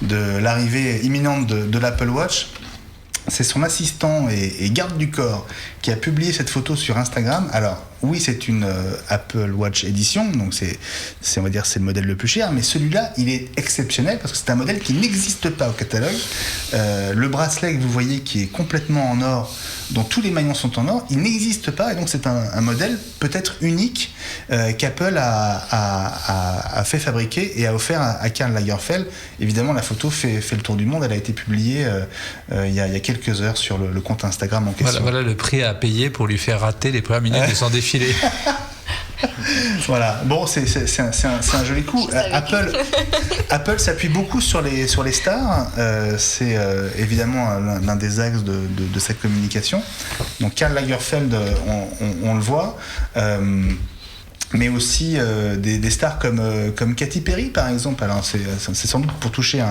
de l'arrivée imminente de l'Apple Watch. C'est son assistant et garde du corps qui a publié cette photo sur Instagram. Alors oui, c'est une Apple Watch Edition, donc on va dire c'est le modèle le plus cher, mais celui-là, il est exceptionnel parce que c'est un modèle qui n'existe pas au catalogue. Le bracelet que vous voyez qui est complètement en or, dont tous les maillons sont en or, il n'existe pas, et donc c'est un modèle peut-être unique qu'Apple a fait fabriquer et a offert à Karl Lagerfeld. Évidemment, la photo fait le tour du monde. Elle a été publiée il y a quelques heures sur le compte Instagram en question. Voilà le prix à payer pour lui faire rater les premières minutes de son défilé. Voilà, bon, c'est un joli coup. Apple s'appuie beaucoup sur les stars. C'est évidemment l'un des axes de sa communication. Donc Karl Lagerfeld, on le voit. Mais aussi des stars comme Katy Perry par exemple. Alors c'est sans doute pour toucher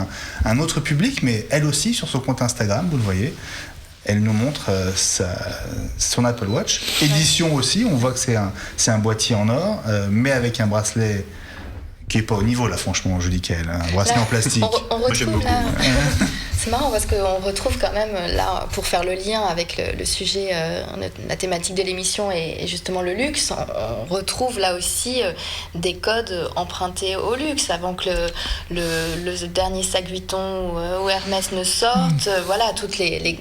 un autre public, mais elle aussi sur son compte Instagram, vous le voyez, elle nous montre son Apple Watch édition aussi. On voit que c'est un boîtier en or, mais avec un bracelet qui est pas au niveau là, franchement, je dis qu'elle, un bracelet en plastique. On retrouve là. C'est marrant parce qu'on retrouve quand même là, pour faire le lien avec le sujet, la thématique de l'émission et justement le luxe, on retrouve là aussi des codes empruntés au luxe avant que le dernier sac Vuitton ou Hermès ne sorte. Voilà, toutes les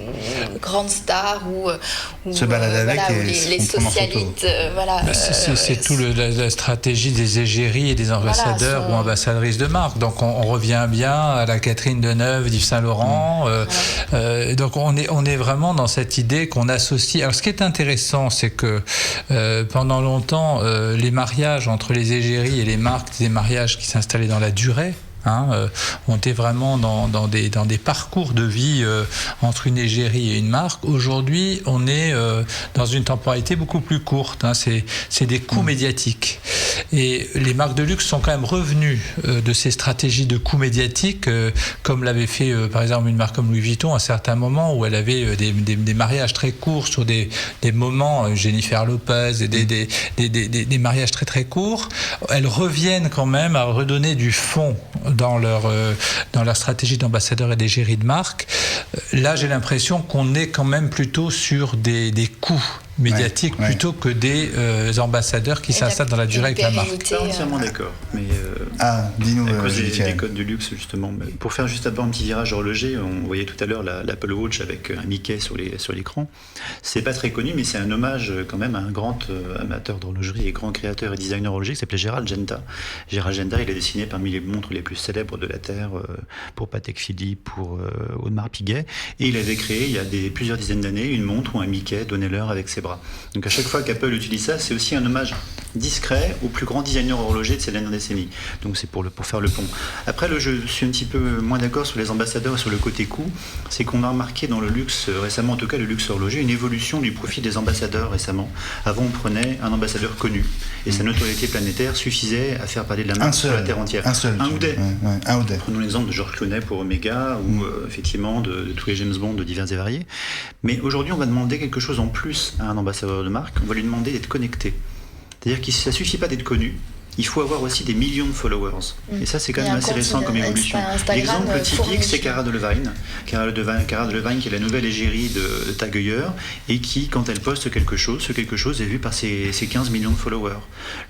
grandes stars ou se baladent avec voilà, les socialites. Voilà. C'est tout la stratégie des égéries et des ambassadeurs ou ambassadrices de marque. Donc on revient bien à la Catherine Deneuve d'Yves Saint Laurent. Donc on est vraiment dans cette idée qu'on associe. Alors ce qui est intéressant, c'est que pendant longtemps, les mariages entre les égéries et les marques, des mariages qui s'installaient dans la durée. On était vraiment dans des parcours de vie entre une égérie et une marque. Aujourd'hui, on est dans une temporalité beaucoup plus courte. C'est des coûts médiatiques. Et les marques de luxe sont quand même revenues de ces stratégies de coûts médiatiques, comme l'avait fait par exemple une marque comme Louis Vuitton à un certain moment, où elle avait des mariages très courts sur des moments, Jennifer Lopez, et des mariages très très courts. Elles reviennent quand même à redonner du fond dans leur stratégie d'ambassadeur et d'égérie de marque. Là, j'ai l'impression qu'on est quand même plutôt sur des coûts médiatiques plutôt que des ambassadeurs qui s'installent dans la durée avec la marque. Je suis pas entièrement d'accord, mais dis-nous, à cause des codes de luxe justement. Pour faire juste d'abord un petit virage horloger, on voyait tout à l'heure l'Apple Watch avec un Mickey sur l'écran. C'est pas très connu, mais c'est un hommage quand même à un grand amateur d'horlogerie et grand créateur et designer horloger qui s'appelait Gérald Genta. Gérald Genta, il a dessiné parmi les montres les plus célèbres de la Terre pour Patek Philippe, pour Audemars Piguet, et il avait créé il y a plusieurs dizaines d'années une montre où un Mickey donnait l'heure avec ses bras. Donc à chaque fois qu'Apple utilise ça, c'est aussi un hommage discret au plus grand designer horloger de ces dernières décennies. Donc c'est pour faire le pont. Après, je suis un petit peu moins d'accord sur les ambassadeurs et sur le côté coût. C'est qu'on a remarqué dans le luxe, récemment en tout cas le luxe horloger, une évolution du profil des ambassadeurs récemment. Avant, on prenait un ambassadeur connu et sa notoriété planétaire suffisait à faire parler de la marque sur la terre entière. Un Houdet. Prenons l'exemple de George Clooney pour Omega ou effectivement de tous les James Bond de divers et variés. Mais aujourd'hui, on va demander quelque chose en plus à un ambassadeur de marque. On va lui demander d'être connecté. C'est-à-dire que ça ne suffit pas d'être connu. Il faut avoir aussi des millions de followers. Et ça, c'est quand même assez récent comme évolution. L'exemple typique, c'est Cara Delevingne. Cara Delevingne, qui est la nouvelle égérie de Tag Heuer, et qui, quand elle poste quelque chose, ce quelque chose est vu par ses 15 millions de followers.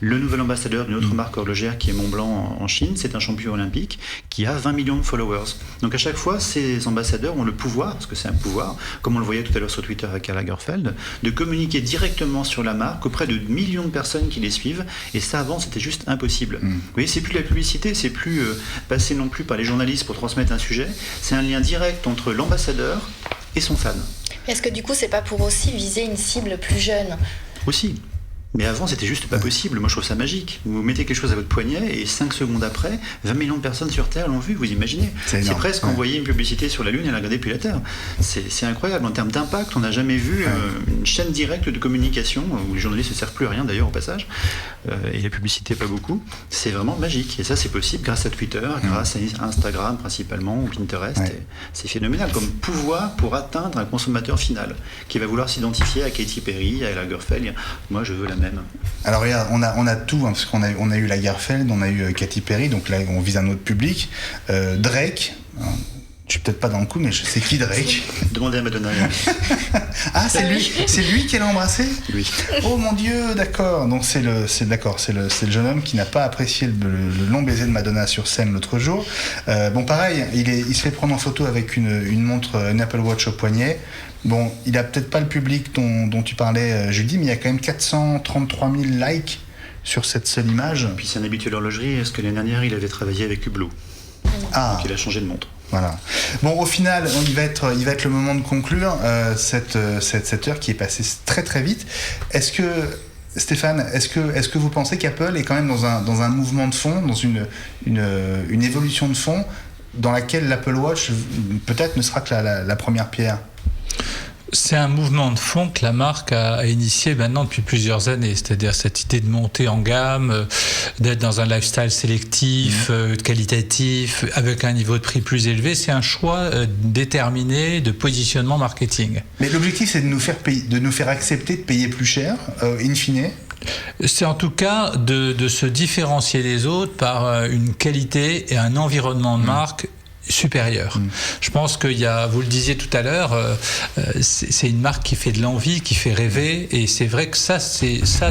Le nouvel ambassadeur d'une autre marque horlogère, qui est Montblanc en Chine, c'est un champion olympique, qui a 20 millions de followers. Donc à chaque fois, ces ambassadeurs ont le pouvoir, parce que c'est un pouvoir, comme on le voyait tout à l'heure sur Twitter avec Karl Lagerfeld, de communiquer directement sur la marque auprès de millions de personnes qui les suivent. Et ça, avant, c'était juste impossible. Vous voyez, c'est plus la publicité, c'est plus passer non plus par les journalistes pour transmettre un sujet, c'est un lien direct entre l'ambassadeur et son fan. Est-ce que du coup, c'est pas pour aussi viser une cible plus jeune ? Aussi. Mais avant, c'était juste pas possible. Moi, je trouve ça magique. Vous mettez quelque chose à votre poignet et 5 secondes après, 20 millions de personnes sur Terre l'ont vu, vous imaginez ? C'est presque envoyer une publicité sur la Lune et la regarder depuis la Terre. C'est incroyable. En termes d'impact, on n'a jamais vu une chaîne directe de communication où les journalistes ne servent plus à rien d'ailleurs au passage. Et la publicité, pas beaucoup. C'est vraiment magique. Et ça, c'est possible grâce à Twitter, grâce à Instagram principalement, ou Pinterest. Et c'est phénoménal comme pouvoir pour atteindre un consommateur final qui va vouloir s'identifier à Katy Perry, à Lagerfeld. Moi, je veux la même. Alors regarde, on a tout, parce qu'on a eu Lagerfeld, on a eu Katy Perry, donc là on vise un autre public. Drake, je suis peut-être pas dans le coup, mais je sais qui Drake. Demandez à Madonna. Ah, c'est lui qui l'a embrassé ? Oui. Oh mon Dieu, d'accord. Donc c'est le jeune homme qui n'a pas apprécié le long baiser de Madonna sur scène l'autre jour. Bon, pareil, il se fait prendre en photo avec une montre, une Apple Watch au poignet. Bon, il a peut-être pas le public dont tu parlais, Julie, mais il y a quand même 433 000 likes sur cette seule image. Et puis c'est un habitué de l'horlogerie, est-ce que l'année dernière il avait travaillé avec Hublot ? Donc il a changé de montre. Voilà. Bon, au final, il va être le moment de conclure cette heure qui est passée très très vite. Est-ce que Stéphane, est-ce que vous pensez qu'Apple est quand même dans un mouvement de fond, dans une évolution de fond, dans laquelle l'Apple Watch peut-être ne sera que la première pierre ? C'est un mouvement de fond que la marque a initié maintenant depuis plusieurs années, c'est-à-dire cette idée de monter en gamme, d'être dans un lifestyle sélectif, qualitatif, avec un niveau de prix plus élevé. C'est un choix déterminé de positionnement marketing. Mais l'objectif, c'est de nous faire accepter de payer plus cher, in fine. C'est en tout cas de se différencier des autres par une qualité et un environnement de marque supérieur. Je pense qu'il y a, vous le disiez tout à l'heure, c'est une marque qui fait de l'envie, qui fait rêver, et c'est vrai que ça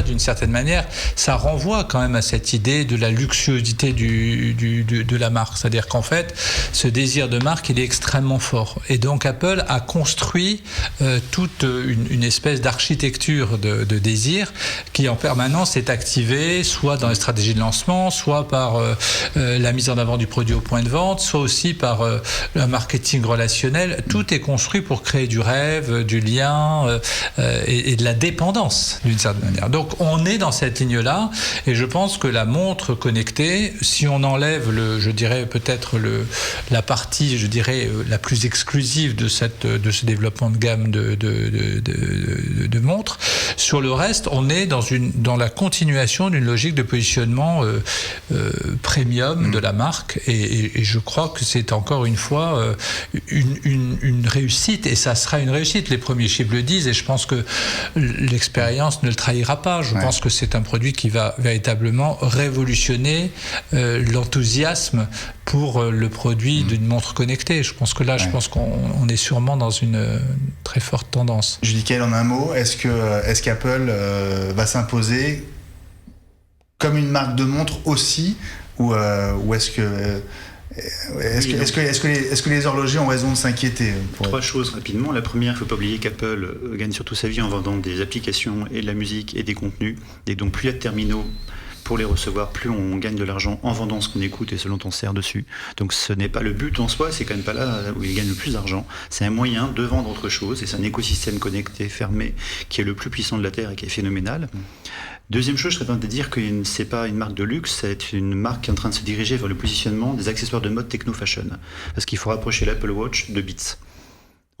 d'une certaine manière, ça renvoie quand même à cette idée de la luxuosité de la marque. C'est-à-dire qu'en fait, ce désir de marque, il est extrêmement fort. Et donc Apple a construit toute une espèce d'architecture de désir qui en permanence est activée, soit dans les stratégies de lancement, soit par la mise en avant du produit au point de vente, soit aussi par le marketing relationnel. Tout est construit pour créer du rêve, du lien et de la dépendance d'une certaine manière. Donc on est dans cette ligne-là, et je pense que la montre connectée, si on enlève la partie, la plus exclusive de ce développement de gamme de montres, sur le reste, on est dans la continuation d'une logique de positionnement premium de la marque, et je crois que c'est encore une fois une réussite, et ça sera une réussite. Les premiers chiffres le disent, et je pense que l'expérience ne le trahira pas. Je pense que c'est un produit qui va véritablement révolutionner l'enthousiasme pour le produit d'une montre connectée. Je pense que là, je pense qu'on est sûrement dans une très forte tendance. Julie Kael, en un mot, est-ce qu'Apple va s'imposer comme une marque de montre aussi, ou est-ce que est-ce que les horlogers ont raison de s'inquiéter ? Trois choses rapidement. La première, il ne faut pas oublier qu'Apple gagne surtout sa vie en vendant des applications et de la musique et des contenus. Et donc plus il y a de terminaux pour les recevoir, plus on gagne de l'argent en vendant ce qu'on écoute et ce dont on sert dessus. Donc ce n'est pas le but en soi, c'est quand même pas là où il gagne le plus d'argent. C'est un moyen de vendre autre chose, et c'est un écosystème connecté, fermé, qui est le plus puissant de la Terre et qui est phénoménal. Deuxième chose, je serais tenté de dire que c'est pas une marque de luxe, c'est une marque qui est en train de se diriger vers le positionnement des accessoires de mode techno-fashion. Parce qu'il faut rapprocher l'Apple Watch de Beats.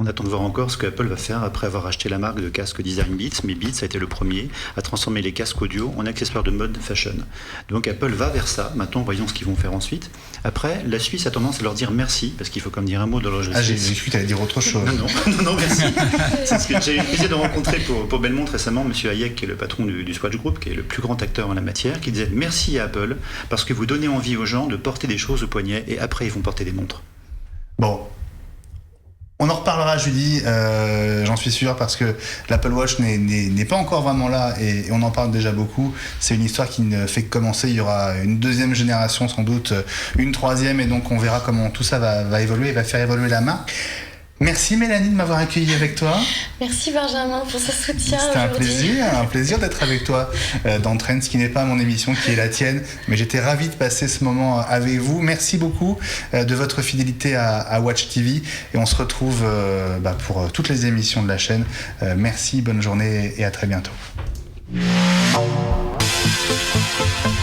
On attend de voir encore ce que Apple va faire après avoir acheté la marque de casque design Beats, mais Beats a été le premier à transformer les casques audio en accessoires de mode fashion. Donc Apple va vers ça. Maintenant, voyons ce qu'ils vont faire ensuite. Après, la Suisse a tendance à leur dire merci, parce qu'il faut quand même dire un mot de l'horlogerie suisse. J'ai cru que tu allais dire autre chose. Non, merci. C'est ce que j'ai eu le plaisir de rencontrer pour Belmonte récemment, M. Hayek, qui est le patron du Swatch Group, qui est le plus grand acteur en la matière, qui disait merci à Apple, parce que vous donnez envie aux gens de porter des choses au poignet, et après ils vont porter des montres. Bon. On en reparlera, Julie, j'en suis sûr, parce que l'Apple Watch n'est pas encore vraiment là, et on en parle déjà beaucoup. C'est une histoire qui ne fait que commencer. Il y aura une deuxième génération, sans doute une troisième, et donc on verra comment tout ça va évoluer, va faire évoluer la marque. Merci Mélanie de m'avoir accueilli avec toi. Merci Benjamin pour ce soutien. C'était un plaisir d'être avec toi dans Trends, qui n'est pas mon émission, qui est la tienne, mais j'étais ravi de passer ce moment avec vous. Merci beaucoup de votre fidélité à Watch TV, et on se retrouve pour toutes les émissions de la chaîne. Merci, bonne journée et à très bientôt. Thank you.